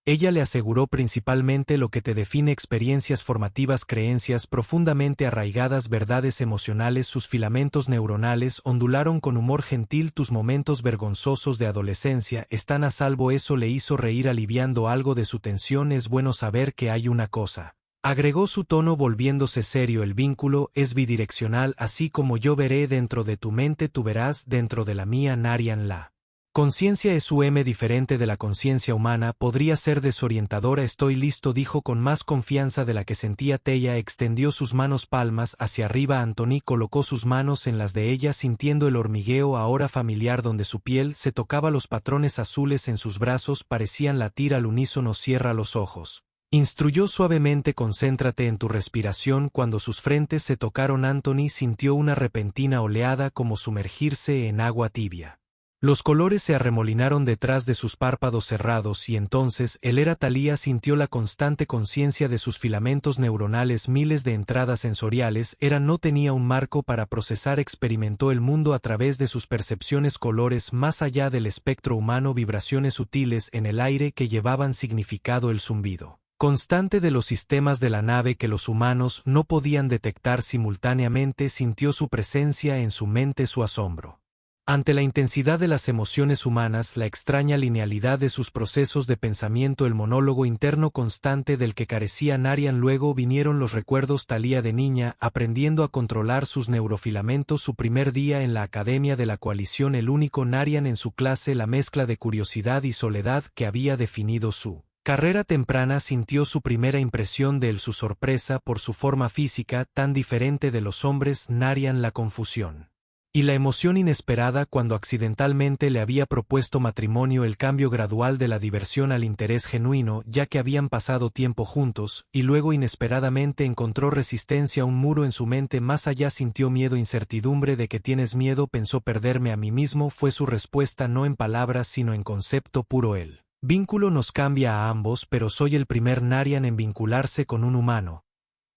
Ella le aseguró, principalmente lo que te define: experiencias formativas, creencias profundamente arraigadas, verdades emocionales. Sus filamentos neuronales ondularon con humor gentil. Tus momentos vergonzosos de adolescencia están a salvo. Eso le hizo reír, aliviando algo de su tensión. Es bueno saber que hay una cosa, agregó su tono volviéndose serio: el vínculo es bidireccional, así como yo veré dentro de tu mente, tú verás dentro de la mía. Narian, la conciencia es diferente de la conciencia humana, podría ser desorientadora. Estoy listo, dijo con más confianza de la que sentía. Tella extendió sus manos palmas hacia arriba. Anthony colocó sus manos en las de ella, sintiendo el hormigueo ahora familiar donde su piel se tocaba. Los patrones azules en sus brazos parecían latir al unísono. Cierra los ojos, instruyó suavemente. Concéntrate en tu respiración. Cuando sus frentes se tocaron, Anthony sintió una repentina oleada, como sumergirse en agua tibia. Los colores se arremolinaron detrás de sus párpados cerrados y entonces él era. Thalía sintió la constante conciencia de sus filamentos neuronales, miles de entradas sensoriales. No tenía un marco para procesar. Experimentó el mundo a través de sus percepciones, colores más allá del espectro humano, vibraciones sutiles en el aire que llevaban significado. El zumbido constante de los sistemas de la nave que los humanos no podían detectar simultáneamente. Sintió su presencia en su mente, su asombro ante la intensidad de las emociones humanas, la extraña linealidad de sus procesos de pensamiento, el monólogo interno constante del que carecía Narian. Luego vinieron los recuerdos. Thalía de niña, aprendiendo a controlar sus neurofilamentos, su primer día en la Academia de la Coalición, el único Narian en su clase, la mezcla de curiosidad y soledad que había definido su carrera temprana. Sintió su primera impresión de él, su sorpresa por su forma física tan diferente de los hombres. Narian, la confusión Y la emoción inesperada cuando accidentalmente le había propuesto matrimonio, el cambio gradual de la diversión al interés genuino, ya que habían pasado tiempo juntos, y luego inesperadamente encontró resistencia a un muro en su mente. Más allá sintió miedo, incertidumbre. ¿De que tienes miedo? Pensó. Perderme a mí mismo, fue su respuesta, no en palabras sino en concepto puro. El vínculo nos cambia a ambos, pero soy el primer Narian en vincularse con un humano.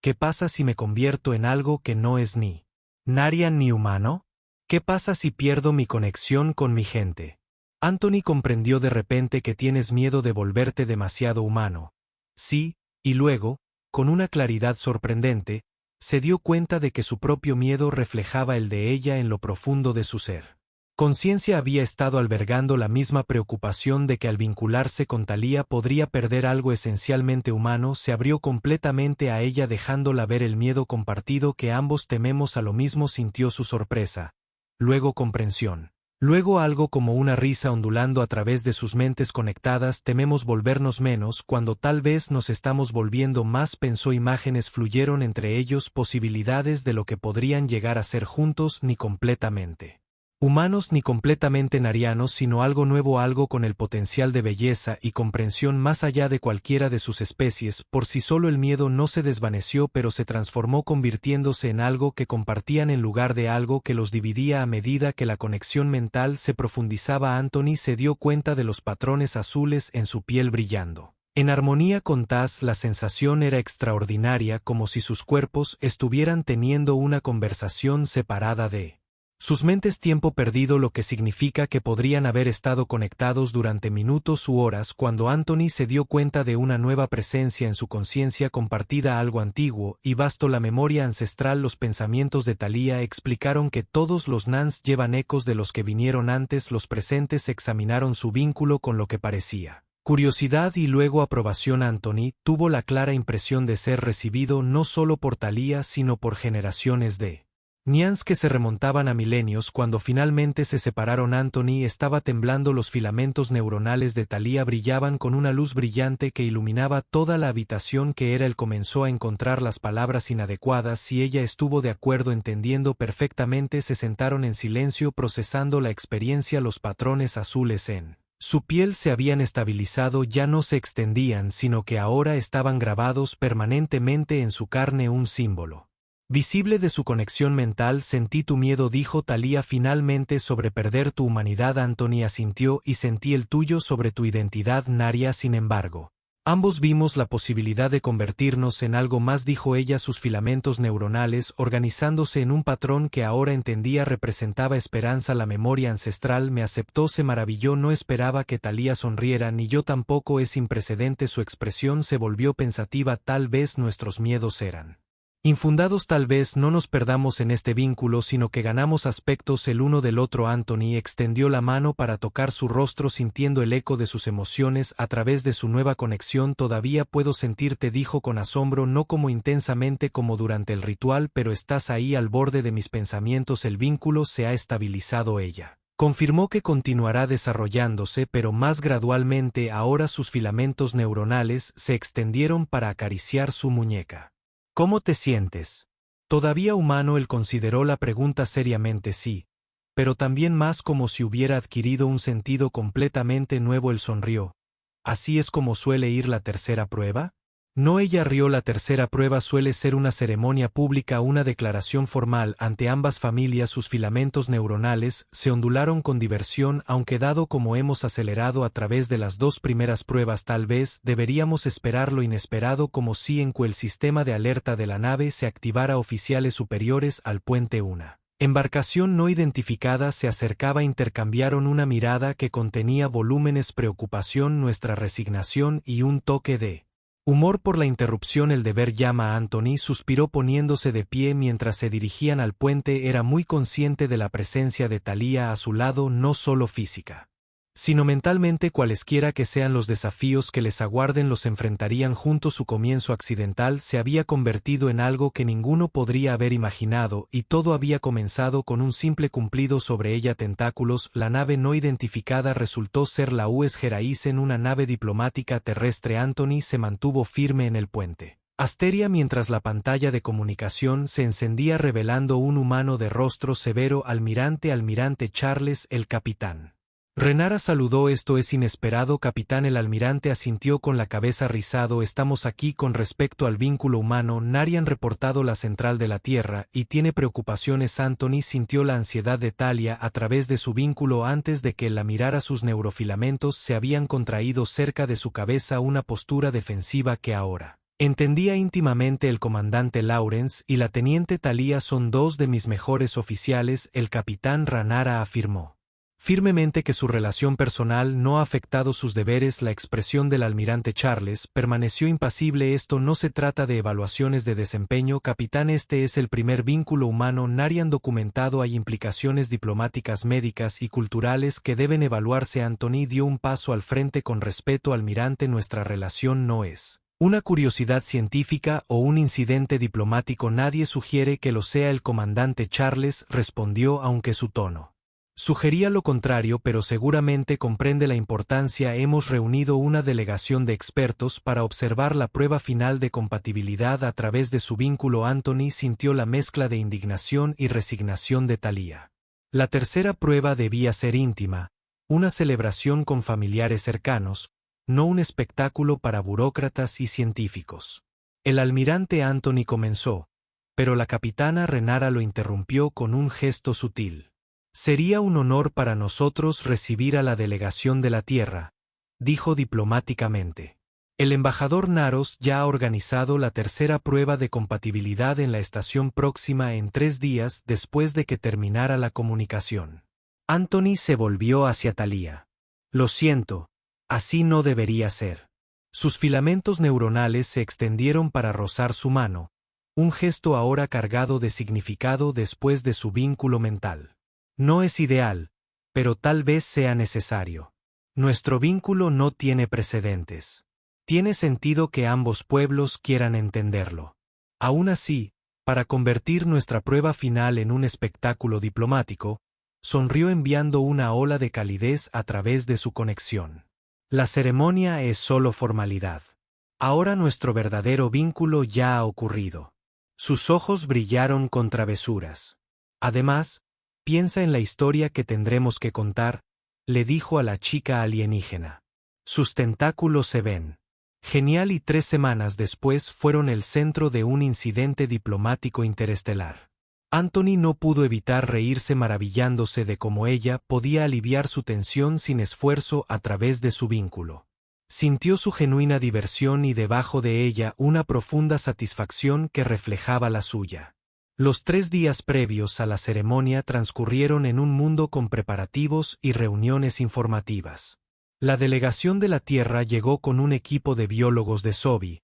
¿Qué pasa si me convierto en algo que no es ni Narian ni humano? ¿Qué pasa si pierdo mi conexión con mi gente? Anthony comprendió de repente que tienes miedo de volverte demasiado humano. Sí, y luego, con una claridad sorprendente, se dio cuenta de que su propio miedo reflejaba el de ella en lo profundo de su ser. Conciencia había estado albergando la misma preocupación de que al vincularse con Thalía podría perder algo esencialmente humano. Se abrió completamente a ella, dejándola ver el miedo compartido, que ambos tememos a lo mismo. Sintió su sorpresa, luego comprensión, luego algo como una risa ondulando a través de sus mentes conectadas. Tememos volvernos menos cuando tal vez nos estamos volviendo más, pensó. Imágenes fluyeron entre ellos, posibilidades de lo que podrían llegar a ser juntos, ni completamente humanos ni completamente narianos, sino algo nuevo, algo con el potencial de belleza y comprensión más allá de cualquiera de sus especies. Por sí solo el miedo no se desvaneció, pero se transformó, convirtiéndose en algo que compartían en lugar de algo que los dividía. A medida que la conexión mental se profundizaba, Anthony se dio cuenta de los patrones azules en su piel brillando en armonía con Taz. La sensación era extraordinaria, como si sus cuerpos estuvieran teniendo una conversación separada de sus mentes. Tiempo perdido, lo que significa que podrían haber estado conectados durante minutos u horas. Cuando Anthony se dio cuenta de una nueva presencia en su conciencia compartida, algo antiguo y vasto, la memoria ancestral. Los pensamientos de Thalía explicaron que todos los Nans llevan ecos de los que vinieron antes. Los presentes examinaron su vínculo con lo que parecía curiosidad y luego aprobación. Anthony tuvo la clara impresión de ser recibido no solo por Thalía sino por generaciones de Nians que se remontaban a milenios. Cuando finalmente se separaron, Anthony estaba temblando. Los filamentos neuronales de Thalía brillaban con una luz brillante que iluminaba toda la habitación. Que era él? Comenzó a encontrar las palabras inadecuadas y ella estuvo de acuerdo, entendiendo perfectamente. Se sentaron en silencio, procesando la experiencia. Los patrones azules en su piel se habían estabilizado, ya no se extendían, sino que ahora estaban grabados permanentemente en su carne, un símbolo visible de su conexión mental. Sentí tu miedo, dijo Thalía finalmente, sobre perder tu humanidad. Anthony asintió. Y sentí el tuyo, sobre tu identidad, Naria. Sin embargo, ambos vimos la posibilidad de convertirnos en algo más, dijo ella, sus filamentos neuronales organizándose en un patrón que ahora entendía representaba esperanza. La memoria ancestral me aceptó, se maravilló. No esperaba que Thalía sonriera, ni yo tampoco. Es sin precedente. Su expresión se volvió pensativa. Tal vez nuestros miedos eran infundados, tal vez no nos perdamos en este vínculo, sino que ganamos aspectos el uno del otro. Anthony extendió la mano para tocar su rostro, sintiendo el eco de sus emociones a través de su nueva conexión. Todavía puedo sentirte, dijo con asombro, no como intensamente como durante el ritual, pero estás ahí al borde de mis pensamientos. El vínculo se ha estabilizado, ella confirmó, que continuará desarrollándose, pero más gradualmente. Ahora sus filamentos neuronales se extendieron para acariciar su muñeca. ¿Cómo te sientes? ¿Todavía humano? Él consideró la pregunta seriamente. Sí, pero también más, como si hubiera adquirido un sentido completamente nuevo. Él sonrió. ¿Así es como suele ir la tercera prueba? No, ella rió. La tercera prueba suele ser una ceremonia pública, una declaración formal ante ambas familias. Sus filamentos neuronales se ondularon con diversión, aunque dado como hemos acelerado a través de las dos primeras pruebas, tal vez deberíamos esperar lo inesperado, como si en que el sistema de alerta de la nave se activara. Oficiales superiores al puente, una embarcación no identificada se acercaba. Intercambiaron una mirada que contenía volúmenes, preocupación, nuestra resignación y un toque de humor por la interrupción. El deber llama a Anthony, suspiró poniéndose de pie mientras se dirigían al puente. Era muy consciente de la presencia de Thalía a su lado, no solo física, sino mentalmente. Cualesquiera que sean los desafíos que les aguarden, los enfrentarían juntos. Su comienzo accidental se había convertido en algo que ninguno podría haber imaginado, y todo había comenzado con un simple cumplido sobre ella. Tentáculos. La nave no identificada resultó ser la US Geraisen, una nave diplomática terrestre. Anthony se mantuvo firme en el puente, Asteria mientras la pantalla de comunicación se encendía revelando un humano de rostro severo. Almirante Charles, el capitán. Renara saludó. Esto es inesperado, capitán. El almirante asintió con la cabeza rizado. Estamos aquí con respecto al vínculo humano. Narian reportado la central de la Tierra y tiene preocupaciones. Anthony sintió la ansiedad de Talia a través de su vínculo antes de que él la mirara. Sus neurofilamentos se habían contraído cerca de su cabeza, una postura defensiva que ahora entendía íntimamente. El comandante Lawrence y la teniente Talia son dos de mis mejores oficiales. El capitán Renara afirmó firmemente que su relación personal no ha afectado sus deberes. La expresión del almirante Charles permaneció impasible. Esto no se trata de evaluaciones de desempeño, capitán. Este es el primer vínculo humano Narian documentado. Hay implicaciones diplomáticas, médicas y culturales que deben evaluarse. Anthony dio un paso al frente. Con respeto, almirante, nuestra relación no es una curiosidad científica o un incidente diplomático. Nadie sugiere que lo sea. El comandante Charles respondió, aunque su tono sugería lo contrario, pero seguramente comprende la importancia. Hemos reunido una delegación de expertos para observar la prueba final de compatibilidad a través de su vínculo. Anthony sintió la mezcla de indignación y resignación de Talia. La tercera prueba debía ser íntima, una celebración con familiares cercanos, no un espectáculo para burócratas y científicos. El almirante Anthony comenzó, pero la capitana Renara lo interrumpió con un gesto sutil. Sería un honor para nosotros recibir a la delegación de la Tierra, dijo diplomáticamente. El embajador Naros ya ha organizado la tercera prueba de compatibilidad en la estación próxima en 3 días después de que terminara la comunicación. Anthony se volvió hacia Talia. Lo siento, así no debería ser. Sus filamentos neuronales se extendieron para rozar su mano, un gesto ahora cargado de significado después de su vínculo mental. No es ideal, pero tal vez sea necesario. Nuestro vínculo no tiene precedentes. Tiene sentido que ambos pueblos quieran entenderlo. Aún así, para convertir nuestra prueba final en un espectáculo diplomático, sonrió enviando una ola de calidez a través de su conexión. La ceremonia es solo formalidad. Ahora nuestro verdadero vínculo ya ha ocurrido. Sus ojos brillaron con travesuras. Además, piensa en la historia que tendremos que contar, le dijo a la chica alienígena. Sus tentáculos se ven genial y 3 semanas después fueron el centro de un incidente diplomático interestelar. Anthony no pudo evitar reírse maravillándose de cómo ella podía aliviar su tensión sin esfuerzo a través de su vínculo. Sintió su genuina diversión y debajo de ella una profunda satisfacción que reflejaba la suya. Los 3 días previos a la ceremonia transcurrieron en un mundo con preparativos y reuniones informativas. La delegación de la Tierra llegó con un equipo de biólogos de SOBI,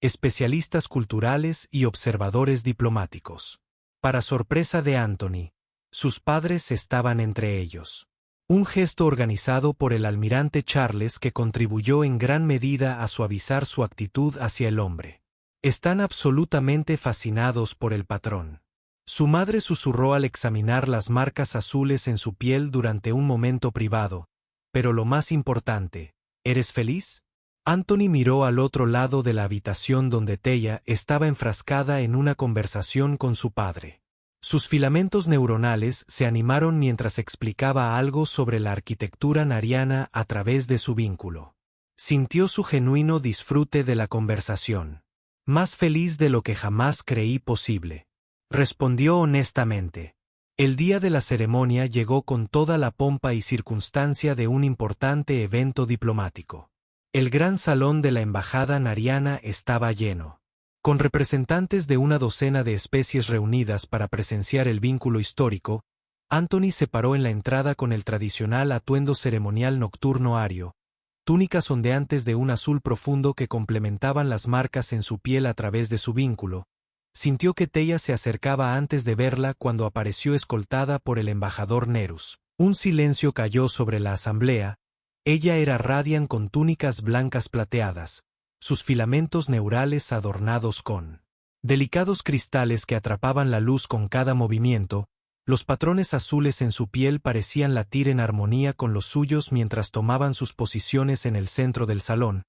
especialistas culturales y observadores diplomáticos. Para sorpresa de Anthony, sus padres estaban entre ellos. Un gesto organizado por el almirante Charles que contribuyó en gran medida a suavizar su actitud hacia el hombre. Están absolutamente fascinados por el patrón. Su madre susurró al examinar las marcas azules en su piel durante un momento privado. Pero lo más importante, ¿eres feliz? Anthony miró al otro lado de la habitación donde Talia estaba enfrascada en una conversación con su padre. Sus filamentos neuronales se animaron mientras explicaba algo sobre la arquitectura nariana a través de su vínculo. Sintió su genuino disfrute de la conversación. Más feliz de lo que jamás creí posible. Respondió honestamente. El día de la ceremonia llegó con toda la pompa y circunstancia de un importante evento diplomático. El gran salón de la embajada nariana estaba lleno, con representantes de una docena de especies reunidas para presenciar el vínculo histórico. Anthony se paró en la entrada con el tradicional atuendo ceremonial nocturno ario, túnicas ondeantes de un azul profundo que complementaban las marcas en su piel a través de su vínculo. Sintió que Talia se acercaba antes de verla cuando apareció escoltada por el embajador Nerus. Un silencio cayó sobre la asamblea. Ella era radiante con túnicas blancas plateadas, sus filamentos neurales adornados con delicados cristales que atrapaban la luz con cada movimiento. Los patrones azules en su piel parecían latir en armonía con los suyos mientras tomaban sus posiciones en el centro del salón.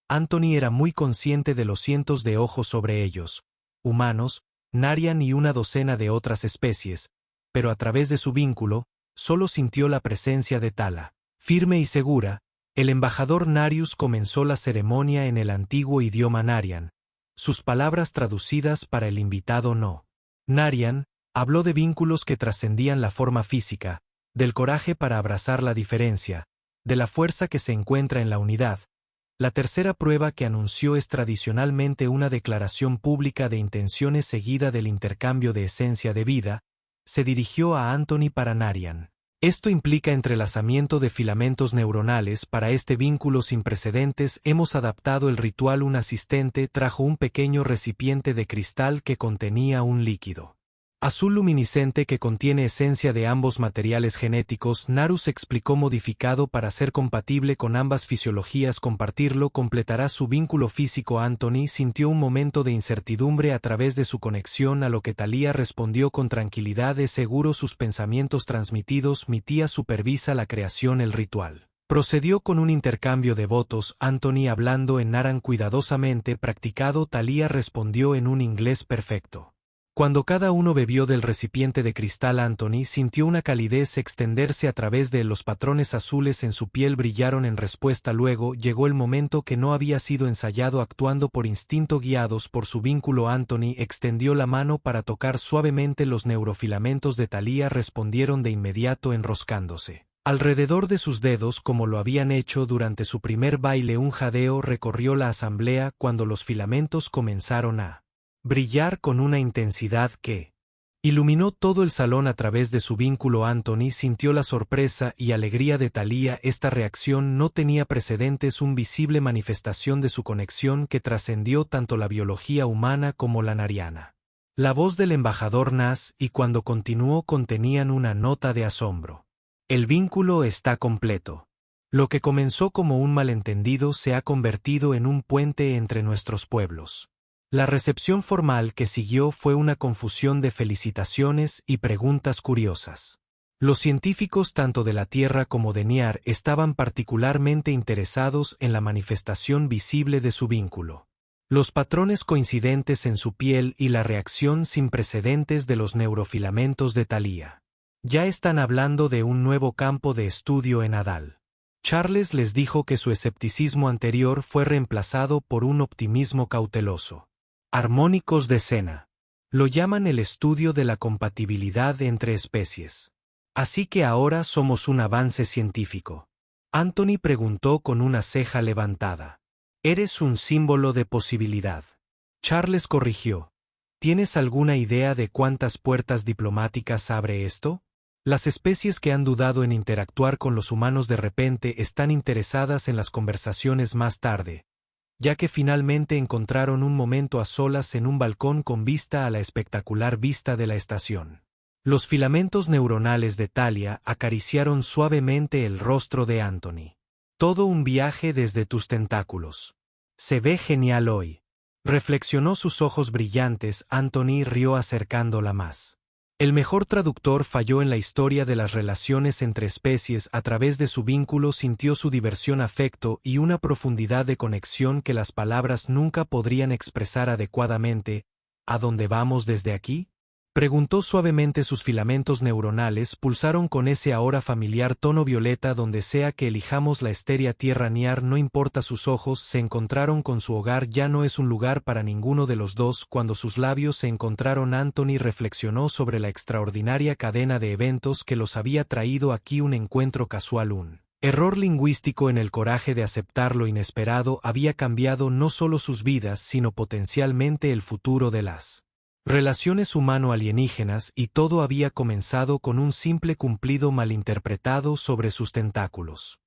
Anthony era muy consciente de los cientos de ojos sobre ellos, humanos, Narian y una docena de otras especies, pero a través de su vínculo, solo sintió la presencia de Tala. Firme y segura, el embajador Narius comenzó la ceremonia en el antiguo idioma Narian, sus palabras traducidas para el invitado no. Narian habló de vínculos que trascendían la forma física, del coraje para abrazar la diferencia, de la fuerza que se encuentra en la unidad. La tercera prueba que anunció es tradicionalmente una declaración pública de intenciones seguida del intercambio de esencia de vida. Se dirigió a Anthony para Narian. Esto implica entrelazamiento de filamentos neuronales. Para este vínculo sin precedentes hemos adaptado el ritual. Un asistente trajo un pequeño recipiente de cristal que contenía un líquido azul luminiscente que contiene esencia de ambos materiales genéticos. Narus explicó, modificado para ser compatible con ambas fisiologías. Compartirlo completará su vínculo físico. Anthony sintió un momento de incertidumbre a través de su conexión, a lo que Talia respondió con tranquilidad: es seguro sus pensamientos transmitidos. Mi tía supervisa la creación. El ritual procedió con un intercambio de votos. Anthony hablando en Naran cuidadosamente practicado. Talia respondió en un inglés perfecto. Cuando cada uno bebió del recipiente de cristal, Anthony sintió una calidez extenderse a través de los patrones azules en su piel brillaron en respuesta. Luego llegó el momento que no había sido ensayado. Actuando por instinto, guiados por su vínculo, Anthony extendió la mano para tocar suavemente los neurofilamentos de Talia. Respondieron de inmediato, enroscándose alrededor de sus dedos como lo habían hecho durante su primer baile. Un jadeo recorrió la asamblea cuando los filamentos comenzaron a brillar con una intensidad que iluminó todo el salón a través de su vínculo. Anthony sintió la sorpresa y alegría de Talia. Esta reacción no tenía precedentes, una visible manifestación de su conexión que trascendió tanto la biología humana como la nariana. La voz del embajador Nas, y cuando continuó, contenían una nota de asombro. El vínculo está completo. Lo que comenzó como un malentendido se ha convertido en un puente entre nuestros pueblos. La recepción formal que siguió fue una confusión de felicitaciones y preguntas curiosas. Los científicos tanto de la Tierra como de Niar estaban particularmente interesados en la manifestación visible de su vínculo, los patrones coincidentes en su piel y la reacción sin precedentes de los neurofilamentos de Talia. Ya están hablando de un nuevo campo de estudio en Adal. Charles les dijo que su escepticismo anterior fue reemplazado por un optimismo cauteloso. Armónicos de Sena. Lo llaman el estudio de la compatibilidad entre especies. Así que ahora somos un avance científico. Anthony preguntó con una ceja levantada. Eres un símbolo de posibilidad. Charles corrigió. ¿Tienes alguna idea de cuántas puertas diplomáticas abre esto? Las especies que han dudado en interactuar con los humanos de repente están interesadas en las conversaciones más tarde, ya que finalmente encontraron un momento a solas en un balcón con vista a la espectacular vista de la estación. Los filamentos neuronales de Talia acariciaron suavemente el rostro de Anthony. Todo un viaje desde tus tentáculos. Se ve genial hoy. Reflexionó, sus ojos brillantes. Anthony rió acercándola más. El mejor traductor falló en la historia de las relaciones entre especies. A través de su vínculo sintió su diversión, afecto y una profundidad de conexión que las palabras nunca podrían expresar adecuadamente. ¿A dónde vamos desde aquí?, preguntó suavemente. Sus filamentos neuronales pulsaron con ese ahora familiar tono violeta. Donde sea que elijamos la estérea tierra Niar, no importa. Sus ojos se encontraron con su hogar. Ya no es un lugar para ninguno de los dos. Cuando sus labios se encontraron, Anthony reflexionó sobre la extraordinaria cadena de eventos que los había traído aquí. Un encuentro casual, un error lingüístico en el coraje de aceptar lo inesperado había cambiado no solo sus vidas, sino potencialmente el futuro de las relaciones humano-alienígenas, y todo había comenzado con un simple cumplido malinterpretado sobre sus tentáculos.